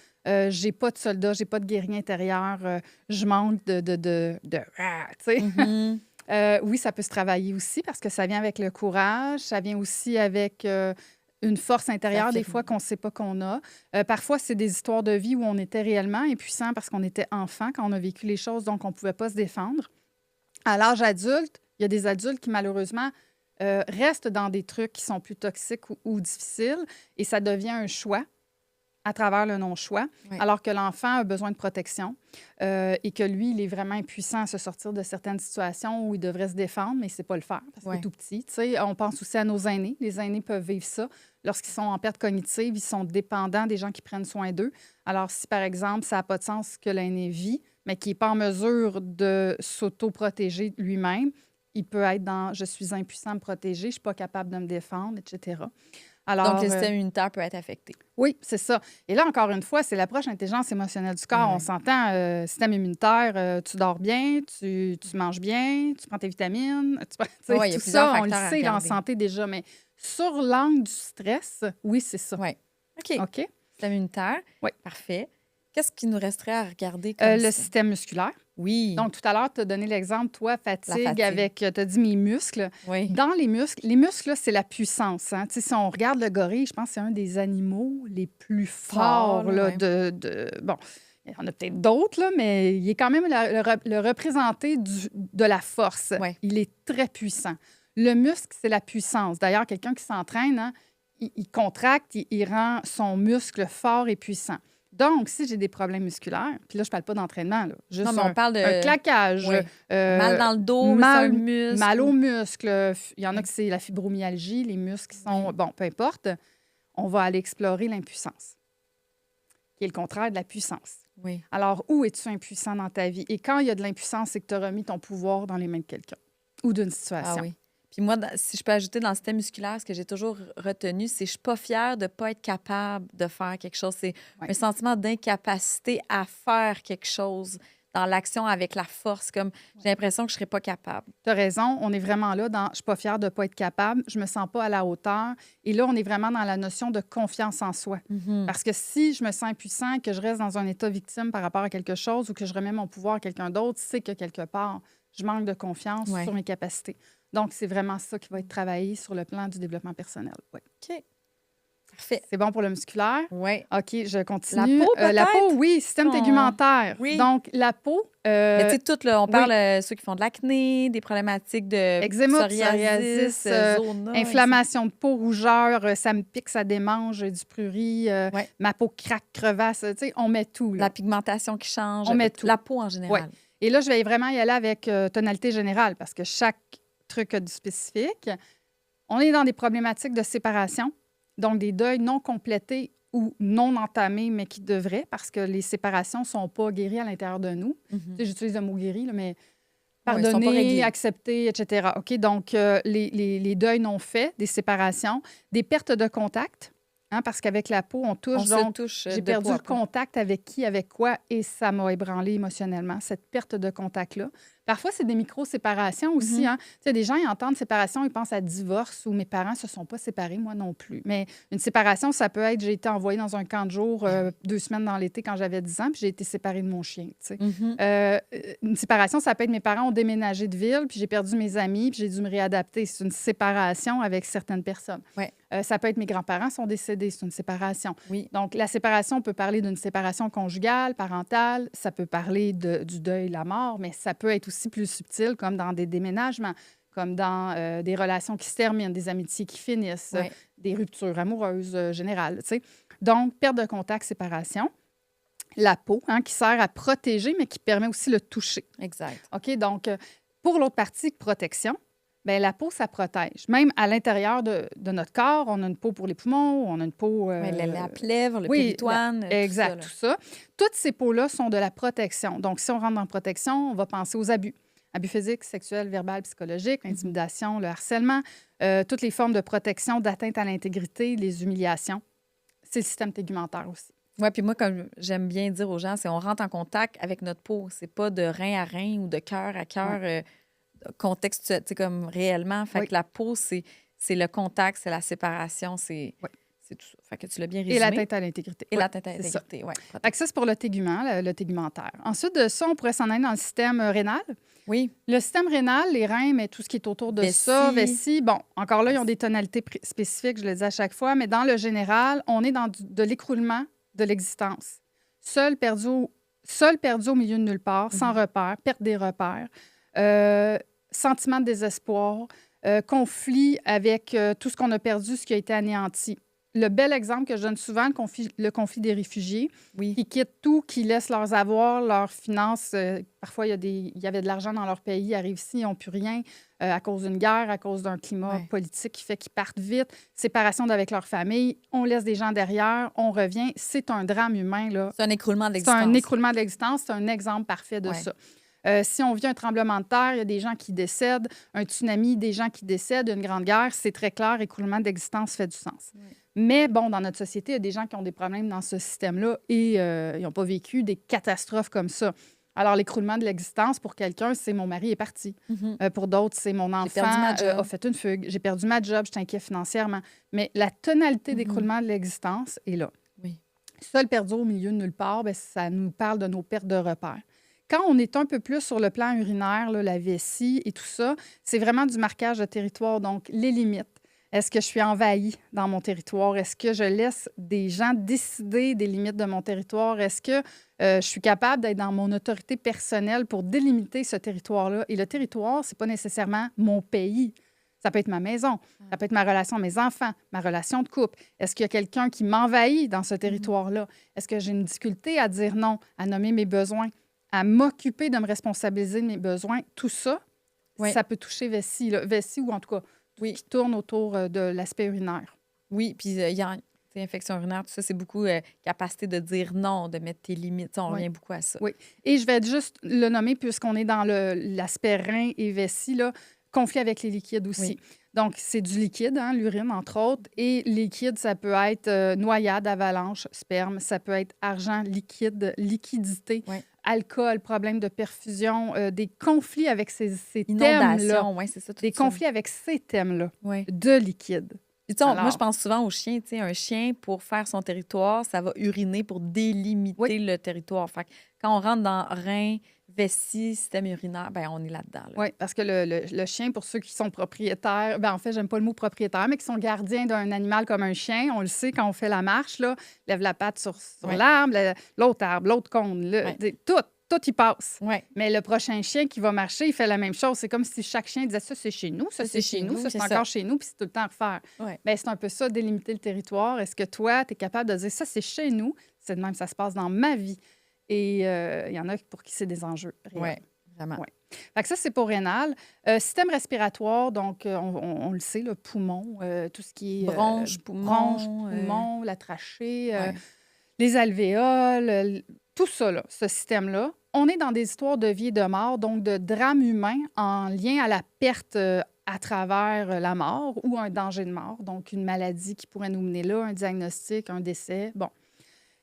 j'ai pas de soldat, j'ai pas de guerrier intérieur, je manque tu sais. Mhm. Oui, ça peut se travailler aussi parce que ça vient avec le courage, ça vient aussi avec une force intérieure, des S'affirmer. fois, qu'on ne sait pas qu'on a. Parfois, c'est des histoires de vie où on était réellement impuissant parce qu'on était enfant quand on a vécu les choses, donc on ne pouvait pas se défendre. À l'âge adulte, il y a des adultes qui, malheureusement, restent dans des trucs qui sont plus toxiques ou difficiles et ça devient un choix à travers le non-choix, Oui. alors que l'enfant a besoin de protection et que lui, il est vraiment impuissant à se sortir de certaines situations où il devrait se défendre, mais il ne sait pas le faire parce qu'il Ouais. est tout petit. Tu sais, on pense aussi à nos aînés. Les aînés peuvent vivre ça. Lorsqu'ils sont en perte cognitive, ils sont dépendants des gens qui prennent soin d'eux. Alors, si, par exemple, ça n'a pas de sens ce que l'aîné vit, mais qui n'est pas en mesure de s'auto-protéger lui-même, il peut être dans « je suis impuissant à me protéger, je ne suis pas capable de me défendre », etc. Alors, Donc, le système immunitaire peut être affecté. oui, c'est ça. Et là, encore une fois, c'est l'approche intelligence émotionnelle du corps. On s'entend, système immunitaire, tu dors bien, tu manges bien, tu prends tes vitamines, Oui, il y a tout plusieurs ça, on le facteurs à sait là, en regarder. santé déjà. Mais sur l'angle du stress, oui, c'est ça. Oui. OK. OK? Système immunitaire. Oui. Parfait. Qu'est-ce qui nous resterait à regarder comme Le ça? système musculaire. Oui. Donc, tout à l'heure, tu as donné l'exemple, toi, fatigue. Avec, tu as dit mes muscles. Oui. Dans les muscles, là, c'est la puissance. Hein? Tu sais, si on regarde le gorille, je pense que c'est un des animaux les plus forts là, Bon, il y en a peut-être d'autres, là, mais il est quand même le représenté de la force. Ouais. Il est très puissant. Le muscle, c'est la puissance. D'ailleurs, quelqu'un qui s'entraîne, hein, il contracte, il rend son muscle fort et puissant. Donc, si j'ai des problèmes musculaires, puis là, je ne parle pas d'entraînement, là, juste on parle de un claquage, oui. Mal dans le dos, mal, mais c'est un muscle. Mal aux muscles. Il y en a que c'est la fibromyalgie, les muscles qui sont... Bon, peu importe. On va aller explorer l'impuissance, qui est le contraire de la puissance. Oui. Alors, où es-tu impuissant dans ta vie? Et quand il y a de l'impuissance, c'est que tu as remis ton pouvoir dans les mains de quelqu'un ou d'une situation. Ah oui. Puis moi, si je peux ajouter dans le système musculaire, ce que j'ai toujours retenu, c'est que je ne suis pas fière de ne pas être capable de faire quelque chose. C'est un sentiment d'incapacité à faire quelque chose dans l'action avec la force. Comme j'ai l'impression que je ne serais pas capable. Tu as raison. On est vraiment là dans « je ne suis pas fière de ne pas être capable, je ne me sens pas à la hauteur ». Et là, on est vraiment dans la notion de confiance en soi. Parce que si je me sens impuissant, que je reste dans un état victime par rapport à quelque chose ou que je remets mon pouvoir à quelqu'un d'autre, c'est que quelque part, je manque de confiance sur mes capacités. Donc, c'est vraiment ça qui va être travaillé sur le plan du développement personnel. Ouais. OK. Parfait. C'est bon pour le musculaire? Oui. OK, je continue. La peau, peut-être? La peau, oui, système tégumentaire. Oui. Donc, la peau... Mais tu sais, tout, là, on parle de ceux qui font de l'acné, des problématiques de eczéma, psoriasis, zona, inflammation de peau, rougeur, ça me pique, ça démange, du prurit, ma peau craque, crevasse. Tu sais, on met tout. Là. La pigmentation qui change. On met tout. La peau en général. Ouais. Et là, je vais vraiment y aller avec tonalité générale parce que chaque truc a du spécifique. On est dans des problématiques de séparation, donc des deuils non complétés ou non entamés, mais qui devraient, parce que les séparations ne sont pas guéries à l'intérieur de nous. Tu sais, j'utilise le mot guéri, là, mais pardonner, accepter, etc. OK? Donc, les deuils non faits, des séparations, des pertes de contact, hein, parce qu'avec la peau, on touche. J'ai perdu le contact avec qui, avec quoi, et ça m'a ébranlé émotionnellement, cette perte de contact-là. Parfois, c'est des micro-séparations aussi. Hein. Tu sais, des gens, ils entendent séparation, ils pensent à divorce ou mes parents ne se sont pas séparés, moi non plus. Mais une séparation, ça peut être j'ai été envoyée dans un camp de jour 2 semaines dans l'été quand j'avais 10 ans, puis j'ai été séparée de mon chien. Tu sais. Une séparation, ça peut être mes parents ont déménagé de ville, puis j'ai perdu mes amis, puis j'ai dû me réadapter. C'est une séparation avec certaines personnes. Ouais. Ça peut être mes grands-parents sont décédés, c'est une séparation. Oui. Donc, la séparation peut parler d'une séparation conjugale, parentale, ça peut parler du deuil, la mort, mais ça peut être aussi plus subtil, comme dans des déménagements, comme dans des relations qui se terminent, des amitiés qui finissent, des ruptures amoureuses générales. Tu sais. Donc, perte de contact, séparation. La peau, hein, qui sert à protéger, mais qui permet aussi le toucher. Exact. OK, donc, pour l'autre partie, protection. Bien, la peau, ça protège. Même à l'intérieur de notre corps, on a une peau pour les poumons, on a une peau... la plèvre, le péritoine, exact, tout ça. Toutes ces peaux-là sont de la protection. Donc, si on rentre dans la protection, on va penser aux abus. Abus physiques, sexuels, verbal, psychologiques, l'intimidation, le harcèlement, toutes les formes de protection, d'atteinte à l'intégrité, les humiliations. C'est le système tégumentaire aussi. Oui, puis moi, comme j'aime bien dire aux gens, c'est on rentre en contact avec notre peau. C'est pas de rein à rein ou de cœur à cœur. Contexte, tu sais, comme réellement. Fait que la peau, c'est le contact, c'est la séparation, c'est tout ça. Fait que tu l'as bien résumé. Et l'atteinte à l'intégrité. Et l'atteinte à l'intégrité, oui. Fait que ça, c'est pour le tégument, le tégumentaire. Ensuite de ça, on pourrait s'en aller dans le système rénal. Oui. Le système rénal, les reins, mais tout ce qui est autour de ça, vessie. Bon, encore là, ils ont des tonalités spécifiques, je le dis à chaque fois, mais dans le général, on est dans de l'écroulement de l'existence. Seul perdu au milieu de nulle part, sans repère, perte des repères. Sentiment de désespoir, conflit avec tout ce qu'on a perdu, ce qui a été anéanti. le bel exemple que je donne souvent, le conflit des réfugiés, Oui. qui quittent tout, qui laissent leurs avoirs, leurs finances. Parfois, il y avait de l'argent dans leur pays, ils arrivent ici, ils n'ont plus rien à cause d'une guerre, à cause d'un climat Ouais. politique qui fait qu'ils partent vite. Séparation d'avec leur famille, on laisse des gens derrière, on revient. C'est un drame humain, là. C'est un écroulement de C'est un l'existence. écroulement de l'existence. C'est un exemple parfait de Ouais. ça. Si on vit un tremblement de terre, il y a des gens qui décèdent. Un tsunami, des gens qui décèdent. Une grande guerre, c'est très clair. Écroulement d'existence fait du sens. Ouais. Mais bon, dans notre société, il y a des gens qui ont des problèmes dans ce système-là et ils n'ont pas vécu des catastrophes comme ça. Alors, l'écroulement de l'existence, pour quelqu'un, c'est mon mari est parti. Pour d'autres, c'est mon enfant perdu ma job. a fait une fugue. J'ai perdu ma job, je suis inquiet financièrement. Mais la tonalité d'écroulement de l'existence est là. Oui. Seul perdu au milieu de nulle part, bien, ça nous parle de nos pertes de repères. Quand on est un peu plus sur le plan urinaire, là, la vessie et tout ça, c'est vraiment du marquage de territoire, donc les limites. Est-ce que je suis envahie dans mon territoire? Est-ce que je laisse des gens décider des limites de mon territoire? Est-ce que je suis capable d'être dans mon autorité personnelle pour délimiter ce territoire-là? Et le territoire, c'est pas nécessairement mon pays. Ça peut être ma maison, ça peut être ma relation à mes enfants, ma relation de couple. Est-ce qu'il y a quelqu'un qui m'envahit dans ce territoire-là? Est-ce que j'ai une difficulté à dire non, à nommer mes besoins, à m'occuper de me responsabiliser de mes besoins? Tout ça, Oui. ça peut toucher vessie, là. Vessie ou en tout cas tout ce qui tourne autour de l'aspect urinaire. Oui, puis il y a infection urinaire, tout ça, c'est beaucoup capacité de dire non, de mettre tes limites. Ça, on Oui. revient beaucoup à ça. Oui. Et je vais juste le nommer puisqu'on est dans l'aspect rein et vessie, là, conflit avec les liquides aussi. Oui. Donc, c'est du liquide, hein, l'urine, entre autres. Et liquide, ça peut être noyade, avalanche, sperme. Ça peut être argent, liquide, liquidité, Oui. alcool, problème de perfusion, des conflits avec ces Inondation, thèmes-là. oui, c'est ça. Tout Des ça. conflits avec ces thèmes-là Oui. de liquide. Puis, tu sais, moi, Alors- je pense souvent aux chiens. Tu sais, un chien, pour faire son territoire, ça va uriner pour délimiter Oui. le territoire. Fait que quand on rentre dans rein, vessie, système urinaire, ben on est là-dedans. Là. Oui, parce que le chien, pour ceux qui sont propriétaires, ben en fait, j'aime pas le mot propriétaire, mais qui sont gardiens d'un animal comme un chien, on le sait quand on fait la marche, là, lève la patte sur Ouais. l'arbre, l'autre arbre, l'autre cône, Ouais. tout y passe. Oui. Mais le prochain chien qui va marcher, il fait la même chose. C'est comme si chaque chien disait ça, c'est chez nous, ça, c'est chez nous, ça, c'est c'est encore ça. chez nous, puis c'est tout le temps à refaire. Ouais. Bien, c'est un peu ça, délimiter le territoire. Est-ce que toi, tu es capable de dire ça, c'est chez nous, c'est de même, ça se passe dans ma vie. Et il y en a pour qui c'est des enjeux réels. Oui, vraiment. Ouais. Fait que ça, c'est pour rénal. Système respiratoire, donc on le sait, le poumon, tout ce qui est Bronche, bronche, poumon, poumon, la trachée, ouais. les alvéoles, tout ça, là, ce système-là. On est dans des histoires de vie et de mort, donc de drames humains en lien à la perte à travers la mort ou un danger de mort, donc une maladie qui pourrait nous mener là, un diagnostic, un décès. Bon.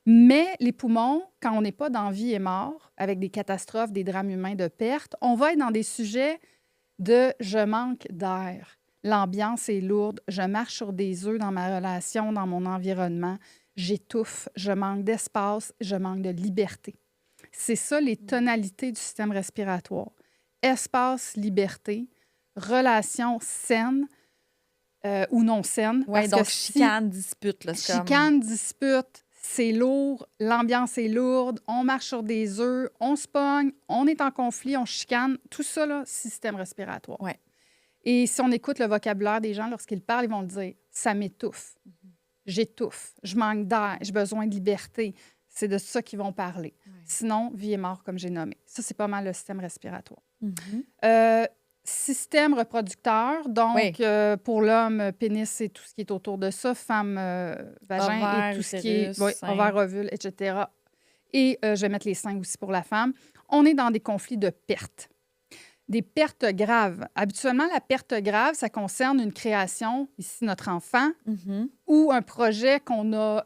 Mais les poumons, quand on n'est pas dans vie et mort, avec des catastrophes, des drames humains de perte, on va être dans des sujets de « je manque d'air ». L'ambiance est lourde, je marche sur des œufs dans ma relation, dans mon environnement, j'étouffe, je manque d'espace, je manque de liberté. C'est ça les tonalités du système respiratoire. Espace, liberté, relation saine ou non saine. Oui, parce donc que si- chicane, dispute. Là, c'est comme- Chicane, dispute, c'est lourd, l'ambiance est lourde, on marche sur des œufs, on se pogne, on est en conflit, on chicane. Tout ça, là, système respiratoire. Ouais. Et si on écoute le vocabulaire des gens, lorsqu'ils parlent, ils vont dire « ça m'étouffe, j'étouffe, je manque d'air, j'ai besoin de liberté ». C'est de ça qu'ils vont parler. Ouais. Sinon, vie et mort, comme j'ai nommé. Ça, c'est pas mal le système respiratoire. Mhm. Système reproducteur, donc Oui. pour l'homme, pénis et tout ce qui est autour de ça, femme, vagin Ovaire, et tout ce qui est utérus, sein. ovaire, ovule, etc. Et je vais mettre les seins aussi pour la femme. On est dans des conflits de pertes. Des pertes graves. Habituellement, la perte grave, ça concerne une création, ici notre enfant, Mhm. ou un projet qu'on a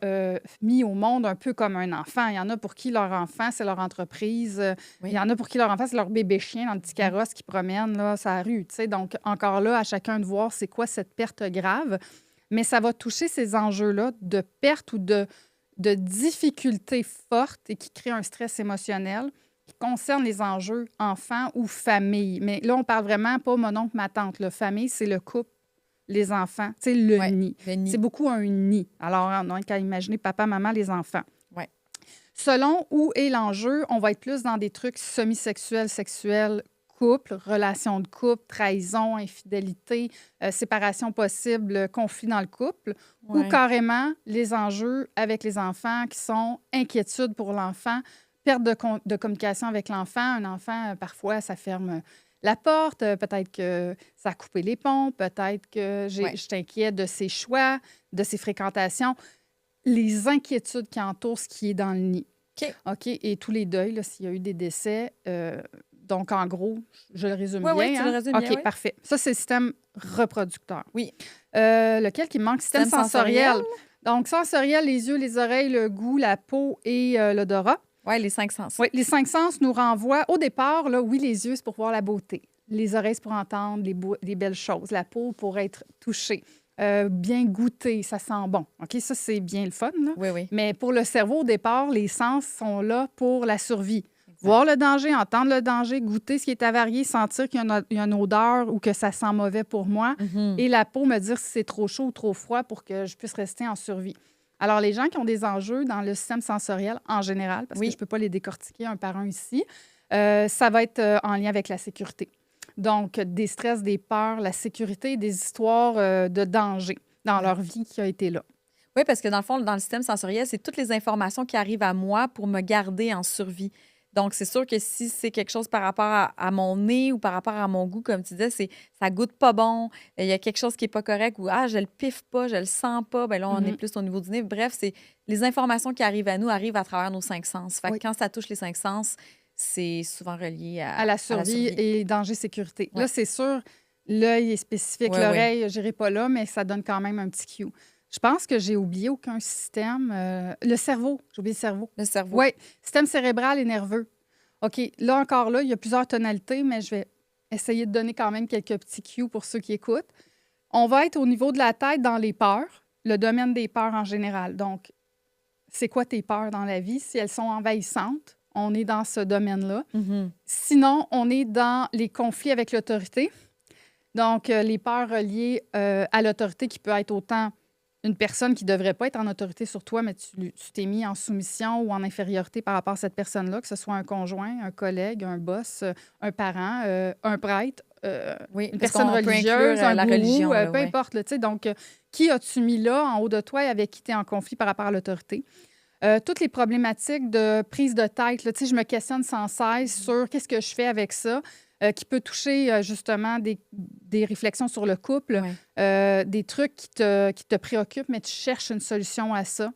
mis au monde un peu comme un enfant. Il y en a pour qui leur enfant, c'est leur entreprise. Oui. Il y en a pour qui leur enfant, c'est leur bébé chien dans le petit carrosse qui promène là, sur la rue. Tu sais. Donc, encore là, à chacun de voir c'est quoi cette perte grave. Mais ça va toucher ces enjeux-là de perte ou de difficultés fortes et qui créent un stress émotionnel qui concerne les enjeux enfants ou famille. Mais là, on parle vraiment pas mon oncle, ma tante. La famille, c'est le couple, les enfants, tu sais, le Ouais, nid. le nid. C'est beaucoup un nid. Alors, on n'a qu'à imaginer papa, maman, les enfants. Ouais. Selon où est l'enjeu, on va être plus dans des trucs semi-sexuels, sexuels, couple, relation de couple, trahison, infidélité, séparation possible, conflit dans le couple, ou Ouais. carrément les enjeux avec les enfants qui sont inquiétudes pour l'enfant, perte de communication avec l'enfant. Un enfant, parfois, ça ferme la porte, peut-être que ça a coupé les ponts, peut-être que Ouais. je t'inquiète de ses choix, de ses fréquentations, les inquiétudes qui entourent ce qui est dans le nid. OK. OK, et tous les deuils, là, s'il y a eu des décès. Donc, en gros, je le résume Oui, oui, bien, tu le hein? résumes bien, OK, oui. parfait. Ça, c'est le système reproducteur. Oui. Lequel qui me manque? Système Système sensoriel. sensoriel? Donc, sensoriel, les yeux, les oreilles, le goût, la peau et l'odorat. Oui, les 5 sens. Oui, les 5 sens nous renvoient, au départ, là, oui, les yeux, c'est pour voir la beauté. Les oreilles, c'est pour entendre les belles choses. La peau, pour être touchée. Bien goûter, ça sent bon. OK, ça, c'est bien le fun, là. Oui, oui. Mais pour le cerveau, au départ, les sens sont là pour la survie. Exact. Voir le danger, entendre le danger, goûter ce qui est avarié, sentir qu'il y a une odeur ou que ça sent mauvais pour moi. Mhm. Et la peau me dire si c'est trop chaud ou trop froid pour que je puisse rester en survie. Alors, les gens qui ont des enjeux dans le système sensoriel en général, parce Oui. que je ne peux pas les décortiquer un par un ici, ça va être en lien avec la sécurité. Donc, des stress, des peurs, la sécurité, des histoires de danger dans leur vie qui a été là. Oui, parce que dans le fond, dans le système sensoriel, c'est toutes les informations qui arrivent à moi pour me garder en survie. Donc, c'est sûr que si c'est quelque chose par rapport à mon nez ou par rapport à mon goût, comme tu disais, ça goûte pas bon, il y a quelque chose qui est pas correct ou je le piffe pas, je le sens pas, bien là, on est plus au niveau du nez. Bref, c'est les informations qui arrivent à nous arrivent à travers nos 5 sens. Fait que Oui. quand ça touche les 5 sens, c'est souvent relié À la survie et danger sécurité. Ouais. Là, c'est sûr, l'œil est spécifique, Ouais, l'oreille, je n'irai pas là, mais ça donne quand même un petit cue. Je pense que j'ai oublié aucun système. Le cerveau, j'ai oublié le cerveau. le cerveau. Oui, système cérébral et nerveux. OK, là encore, là, il y a plusieurs tonalités, mais je vais essayer de donner quand même quelques petits cues pour ceux qui écoutent. On va être au niveau de la tête dans les peurs, le domaine des peurs en général. Donc, c'est quoi tes peurs dans la vie? Si elles sont envahissantes, on est dans ce domaine-là. Mhm. Sinon, on est dans les conflits avec l'autorité. Donc, les peurs reliées à l'autorité qui peut être autant une personne qui ne devrait pas être en autorité sur toi, mais tu t'es mis en soumission ou en infériorité par rapport à cette personne-là, que ce soit un conjoint, un collègue, un boss, un parent, un prêtre, Oui, une parce personne qu'on peut religieuse, inclure un la gourou, religion, là, peu ouais. importe. Là, tu sais, donc, qui as-tu mis là, en haut de toi, et avec qui tu es en conflit par rapport à l'autorité? Toutes les problématiques de prise de tête, là, tu sais, je me questionne sans cesse sur qu'est-ce que je fais avec ça, qui peut toucher justement des réflexions sur le couple, Ouais. des trucs qui te préoccupent, mais tu cherches une solution à ça.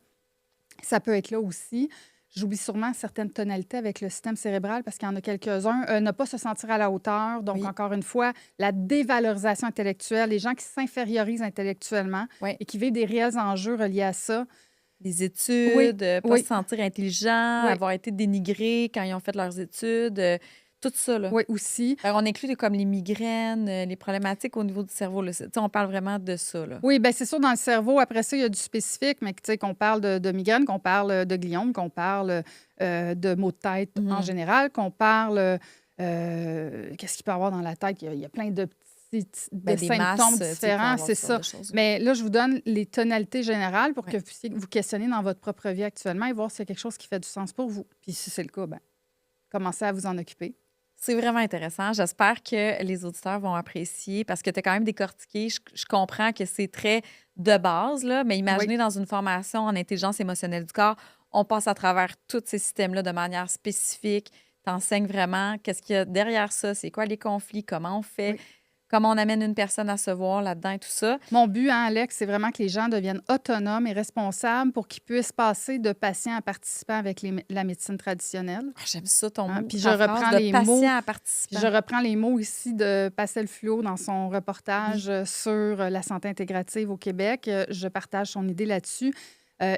Ça peut être là aussi. J'oublie sûrement certaines tonalités avec le système cérébral parce qu'il y en a quelques-uns. Ne pas se sentir à la hauteur. Donc, Oui. encore une fois, la dévalorisation intellectuelle, les gens qui s'infériorisent intellectuellement Ouais. et qui vivent des réels enjeux reliés à ça. Des études, Oui, pas oui. se sentir intelligent, Oui. avoir été dénigré quand ils ont fait leurs études, tout ça, là. Oui, aussi. Alors, on inclut comme les migraines, les problématiques au niveau du cerveau, là. Tu sais, on parle vraiment de ça, là. Oui, bien, c'est sûr, dans le cerveau, après ça, il y a du spécifique, mais tu sais, qu'on parle de migraine, qu'on parle de gliome, qu'on parle de maux de tête en Mhm. général, qu'on parle... qu'est-ce qu'il peut y avoir dans la tête? Il y a plein de petits Ben, des masses, symptômes tu sais, il peut y différents, avoir c'est ce genre ça. de choses. Mais là, je vous donne les tonalités générales pour Ouais. que vous puissiez vous questionner dans votre propre vie actuellement et voir s'il y a quelque chose qui fait du sens pour vous. Puis si c'est le cas, ben, commencez à vous en occuper. C'est vraiment intéressant. J'espère que les auditeurs vont apprécier parce que tu as quand même décortiqué. Je comprends que c'est très de base, là, mais imaginez dans une formation en intelligence émotionnelle du corps, on passe à travers tous ces systèmes-là de manière spécifique. Tu enseignes vraiment qu'est-ce qu'il y a derrière ça, c'est quoi les conflits, comment on fait, Oui. comment on amène une personne à se voir là-dedans et tout ça. Mon but, hein, Alex, c'est vraiment que les gens deviennent autonomes et responsables pour qu'ils puissent passer de patient à participant avec la médecine traditionnelle. J'aime ça, ton mot. Puis je ta phrase reprends de les mots. patient à Puis participant. je reprends les mots ici de Pascal Fluot dans son reportage sur la santé intégrative au Québec. Je partage son idée là-dessus.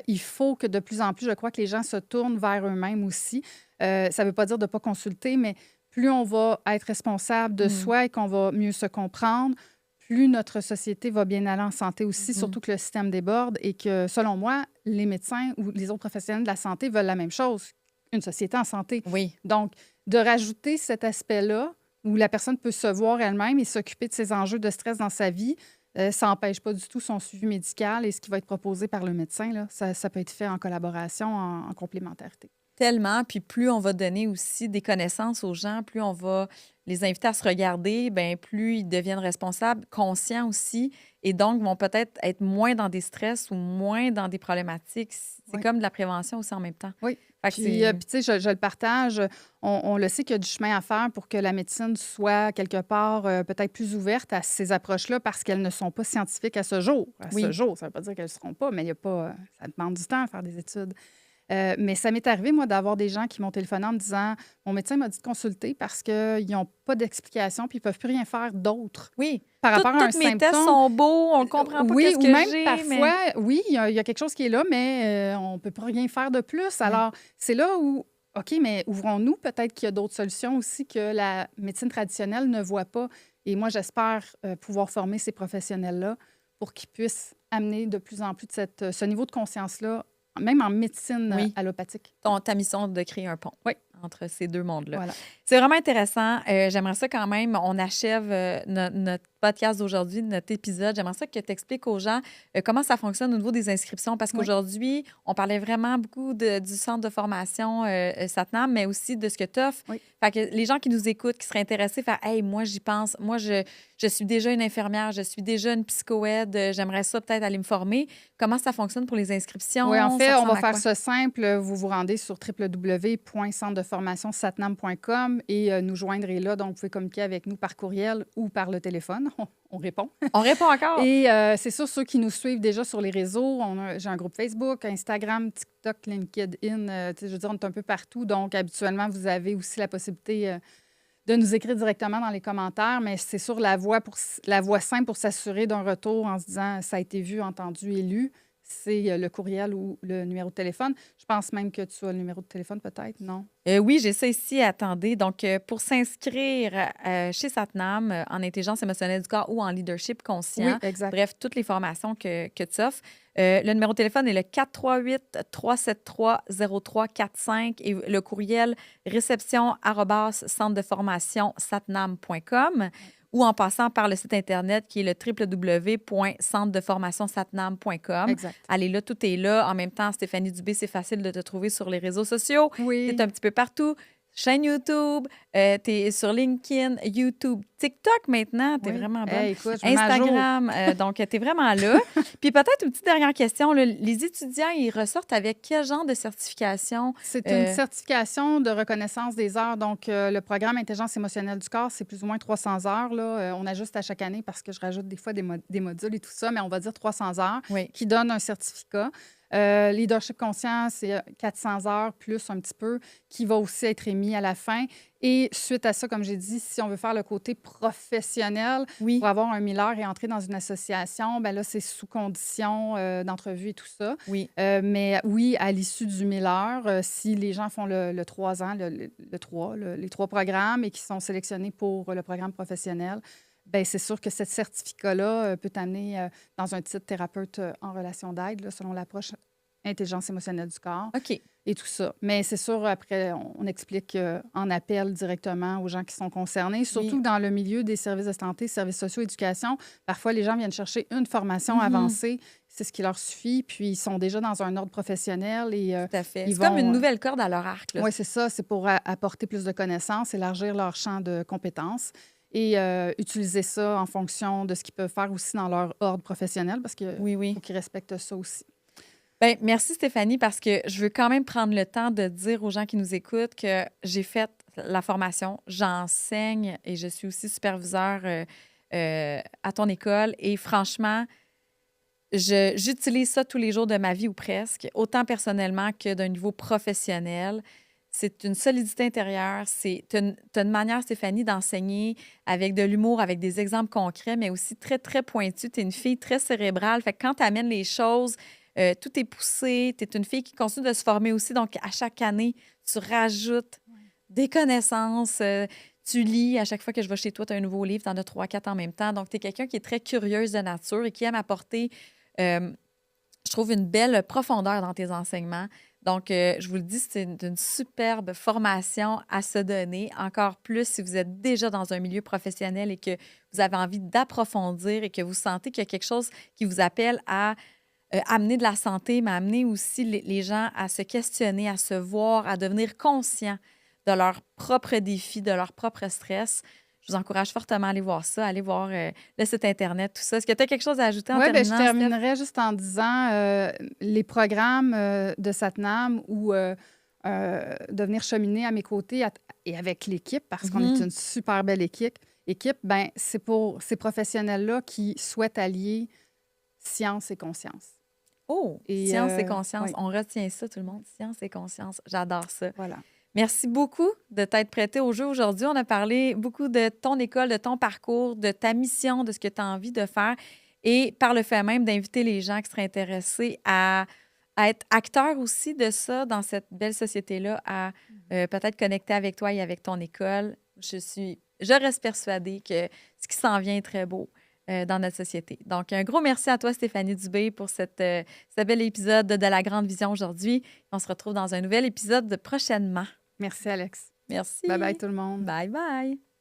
Il faut que de plus en plus, je crois que les gens se tournent vers eux-mêmes aussi. Ça ne veut pas dire de ne pas consulter, mais plus on va être responsable de soi et qu'on va mieux se comprendre, plus notre société va bien aller en santé aussi, surtout que le système déborde et que, selon moi, les médecins ou les autres professionnels de la santé veulent la même chose, une société en santé. Oui. Donc, de rajouter cet aspect-là où la personne peut se voir elle-même et s'occuper de ses enjeux de stress dans sa vie, ça n'empêche pas du tout son suivi médical et ce qui va être proposé par le médecin. Là, ça peut être fait en collaboration, en complémentarité. tellement. Puis plus on va donner aussi des connaissances aux gens, plus on va les inviter à se regarder, ben plus ils deviennent responsables, conscients aussi, et donc vont peut-être être moins dans des stress ou moins dans des problématiques. C'est Oui. comme de la prévention aussi en même temps. Oui. Fait que Puis, c'est... puis tu sais, je le partage. On le sait qu'il y a du chemin à faire pour que la médecine soit quelque part peut-être plus ouverte à ces approches-là parce qu'elles ne sont pas scientifiques à ce jour. À ce Oui, jour, ça ne veut pas dire qu'elles ne le seront pas, mais il y a pas, ça demande du temps à faire des études. Mais ça m'est arrivé, moi, d'avoir des gens qui m'ont téléphoné en me disant: «Mon médecin m'a dit de consulter parce qu'ils n'ont pas d'explication puis ils ne peuvent plus rien faire d'autre oui. par rapport à un Toutes mes tests symptôme». sont beaux, on ne comprend pas Oui, qu'est-ce ou que même j'ai, mais... parfois, oui, il y a quelque chose qui est là, mais on ne peut pas rien faire de plus. Oui. Alors, c'est là où, OK, mais ouvrons-nous, peut-être qu'il y a d'autres solutions aussi que la médecine traditionnelle ne voit pas. Et moi, j'espère pouvoir former ces professionnels-là pour qu'ils puissent amener de plus en plus de ce niveau de conscience-là, même en médecine Oui. allopathique. Ta mission de créer un pont Oui, entre ces deux mondes-là. voilà. C'est vraiment intéressant. J'aimerais ça quand même, on achève notre podcast d'aujourd'hui, notre épisode. J'aimerais ça que tu expliques aux gens comment ça fonctionne au niveau des inscriptions, parce Oui, qu'aujourd'hui, on parlait vraiment beaucoup du centre de formation Satnam, mais aussi de ce que tu offres. oui. Fait que les gens qui nous écoutent, qui seraient intéressés, faire Hey, moi, j'y pense. Moi, je suis déjà une infirmière, je suis déjà une psychoaide, j'aimerais ça peut-être aller me former. Comment ça fonctionne pour les Oui, en inscriptions? fait, Ça on va ressemble à faire quoi? ça simple. Vous vous rendez sur www.centredeformationsatnam.com et nous joindre est là. Donc, vous pouvez communiquer avec nous par courriel ou par le téléphone. On répond. On répond encore. Et c'est sûr, ceux qui nous suivent déjà sur les réseaux, j'ai un groupe Facebook, Instagram, TikTok, LinkedIn. Tu sais, je veux dire, on est un peu partout. Donc, habituellement, vous avez aussi la possibilité de nous écrire directement dans les commentaires. Mais c'est sûr, la voie simple pour s'assurer d'un retour en se disant ça a été vu, entendu et lu, c'est le courriel ou le numéro de téléphone. Je pense même que tu as le numéro de téléphone, peut-être, non? Oui, j'ai ça ici. Attendez. Donc, pour s'inscrire chez Satnam en intelligence émotionnelle du corps ou en leadership Oui, conscient, exact. bref, toutes les formations que tu offres, le numéro de téléphone est le 438-373-0345 et le courriel réception@centredeformationsatnam.com ou en passant par le site Internet qui est le www.centredeformationsatnam.com. Exact. Allez là, tout est là. En même temps, Stéphanie Dubé, c'est facile de te trouver sur les réseaux sociaux. Tu es Oui. un petit peu partout. Chaîne YouTube, tu es sur LinkedIn, YouTube, TikTok maintenant, tu es Oui. vraiment bonne. Hey, écoute, je me mets à jour. Instagram, donc tu es vraiment là. Puis peut-être une petite dernière question, là, les étudiants, ils ressortent avec quel genre de certification? C'est une certification de reconnaissance des heures. Donc, le programme Intelligence émotionnelle du corps, c'est plus ou moins 300 heures. Là. On ajuste à chaque année parce que je rajoute des fois des modules et tout ça, mais on va dire 300 heures Oui, qui donnent un certificat. Leadership conscient, c'est 400 heures plus un petit peu, qui va aussi être émis à la fin. Et suite à ça, comme j'ai dit, si on veut faire le côté professionnel, oui, pour avoir un 1000 heures et entrer dans une association, ben là, c'est sous condition d'entrevue et tout ça. oui. Mais oui, à l'issue du 1000 heures, si les gens font le 3 ans, les 3 programmes et qui sont sélectionnés pour le programme professionnel, ben c'est sûr que ce certificat-là peut t'amener dans un titre thérapeute en relation d'aide, là, selon l'approche intelligence émotionnelle du corps OK. et tout ça. Mais c'est sûr, après, on explique en appel directement aux gens qui sont concernés, surtout Oui. dans le milieu des services de santé, services sociaux, éducation. Parfois, les gens viennent chercher une formation Mhm. avancée, c'est ce qui leur suffit, puis ils sont déjà dans un ordre professionnel et Tout à fait. ils C'est comme une vont... nouvelle corde à leur arc, là. Oui, c'est ça, c'est pour apporter plus de connaissances, élargir leur champ de compétences et utiliser ça en fonction de ce qu'ils peuvent faire aussi dans leur ordre professionnel, parce qu'il Oui, faut oui. qu'ils respectent ça aussi. Bien, merci Stéphanie, parce que je veux quand même prendre le temps de dire aux gens qui nous écoutent que j'ai fait la formation, j'enseigne et je suis aussi superviseur à ton école. Et franchement, j'utilise ça tous les jours de ma vie ou presque, autant personnellement que d'un niveau professionnel. C'est une solidité intérieure. T'as une manière, Stéphanie, d'enseigner avec de l'humour, avec des exemples concrets, mais aussi très, très pointu. Tu es une fille très cérébrale. Fait que quand tu amènes les choses, tout est poussé. Tu es une fille qui continue de se former aussi. Donc, à chaque année, tu rajoutes des connaissances. Tu lis. À chaque fois que je vais chez toi, tu as un nouveau livre. Tu en as 3, 4 en même temps. Donc, tu es quelqu'un qui est très curieuse de nature et qui aime apporter, je trouve, une belle profondeur dans tes enseignements. Donc, je vous le dis, c'est une superbe formation à se donner. Encore plus si vous êtes déjà dans un milieu professionnel et que vous avez envie d'approfondir et que vous sentez qu'il y a quelque chose qui vous appelle à amener de la santé, mais amener aussi les gens à se questionner, à se voir, à devenir conscients de leurs propres défis, de leur propre stress. Je vous encourage fortement à aller voir ça, à aller voir le site Internet, tout ça. Est-ce que tu as quelque chose à ajouter en Oui, ben, je terminant, Steph? terminerai juste en disant les programmes de Satnam ou de venir cheminer à mes côtés et avec l'équipe, parce qu'on est Mhm. une super belle équipe, ben, c'est pour ces professionnels-là qui souhaitent allier science et conscience. Oh, Et science et conscience. oui, On retient ça, tout le monde. Science et conscience. J'adore ça. voilà. Merci beaucoup de t'être prêté au jeu aujourd'hui. On a parlé beaucoup de ton école, de ton parcours, de ta mission, de ce que tu as envie de faire et par le fait même d'inviter les gens qui seraient intéressés à être acteurs aussi de ça dans cette belle société-là, à peut-être connecter avec toi et avec ton école. Je reste persuadée que ce qui s'en vient est très beau dans notre société. Donc, un gros merci à toi, Stéphanie Dubé, pour ce bel épisode de La Grande Vision aujourd'hui. On se retrouve dans un nouvel épisode prochainement. Merci, Alex. Bye bye Merci. tout le monde. Bye bye.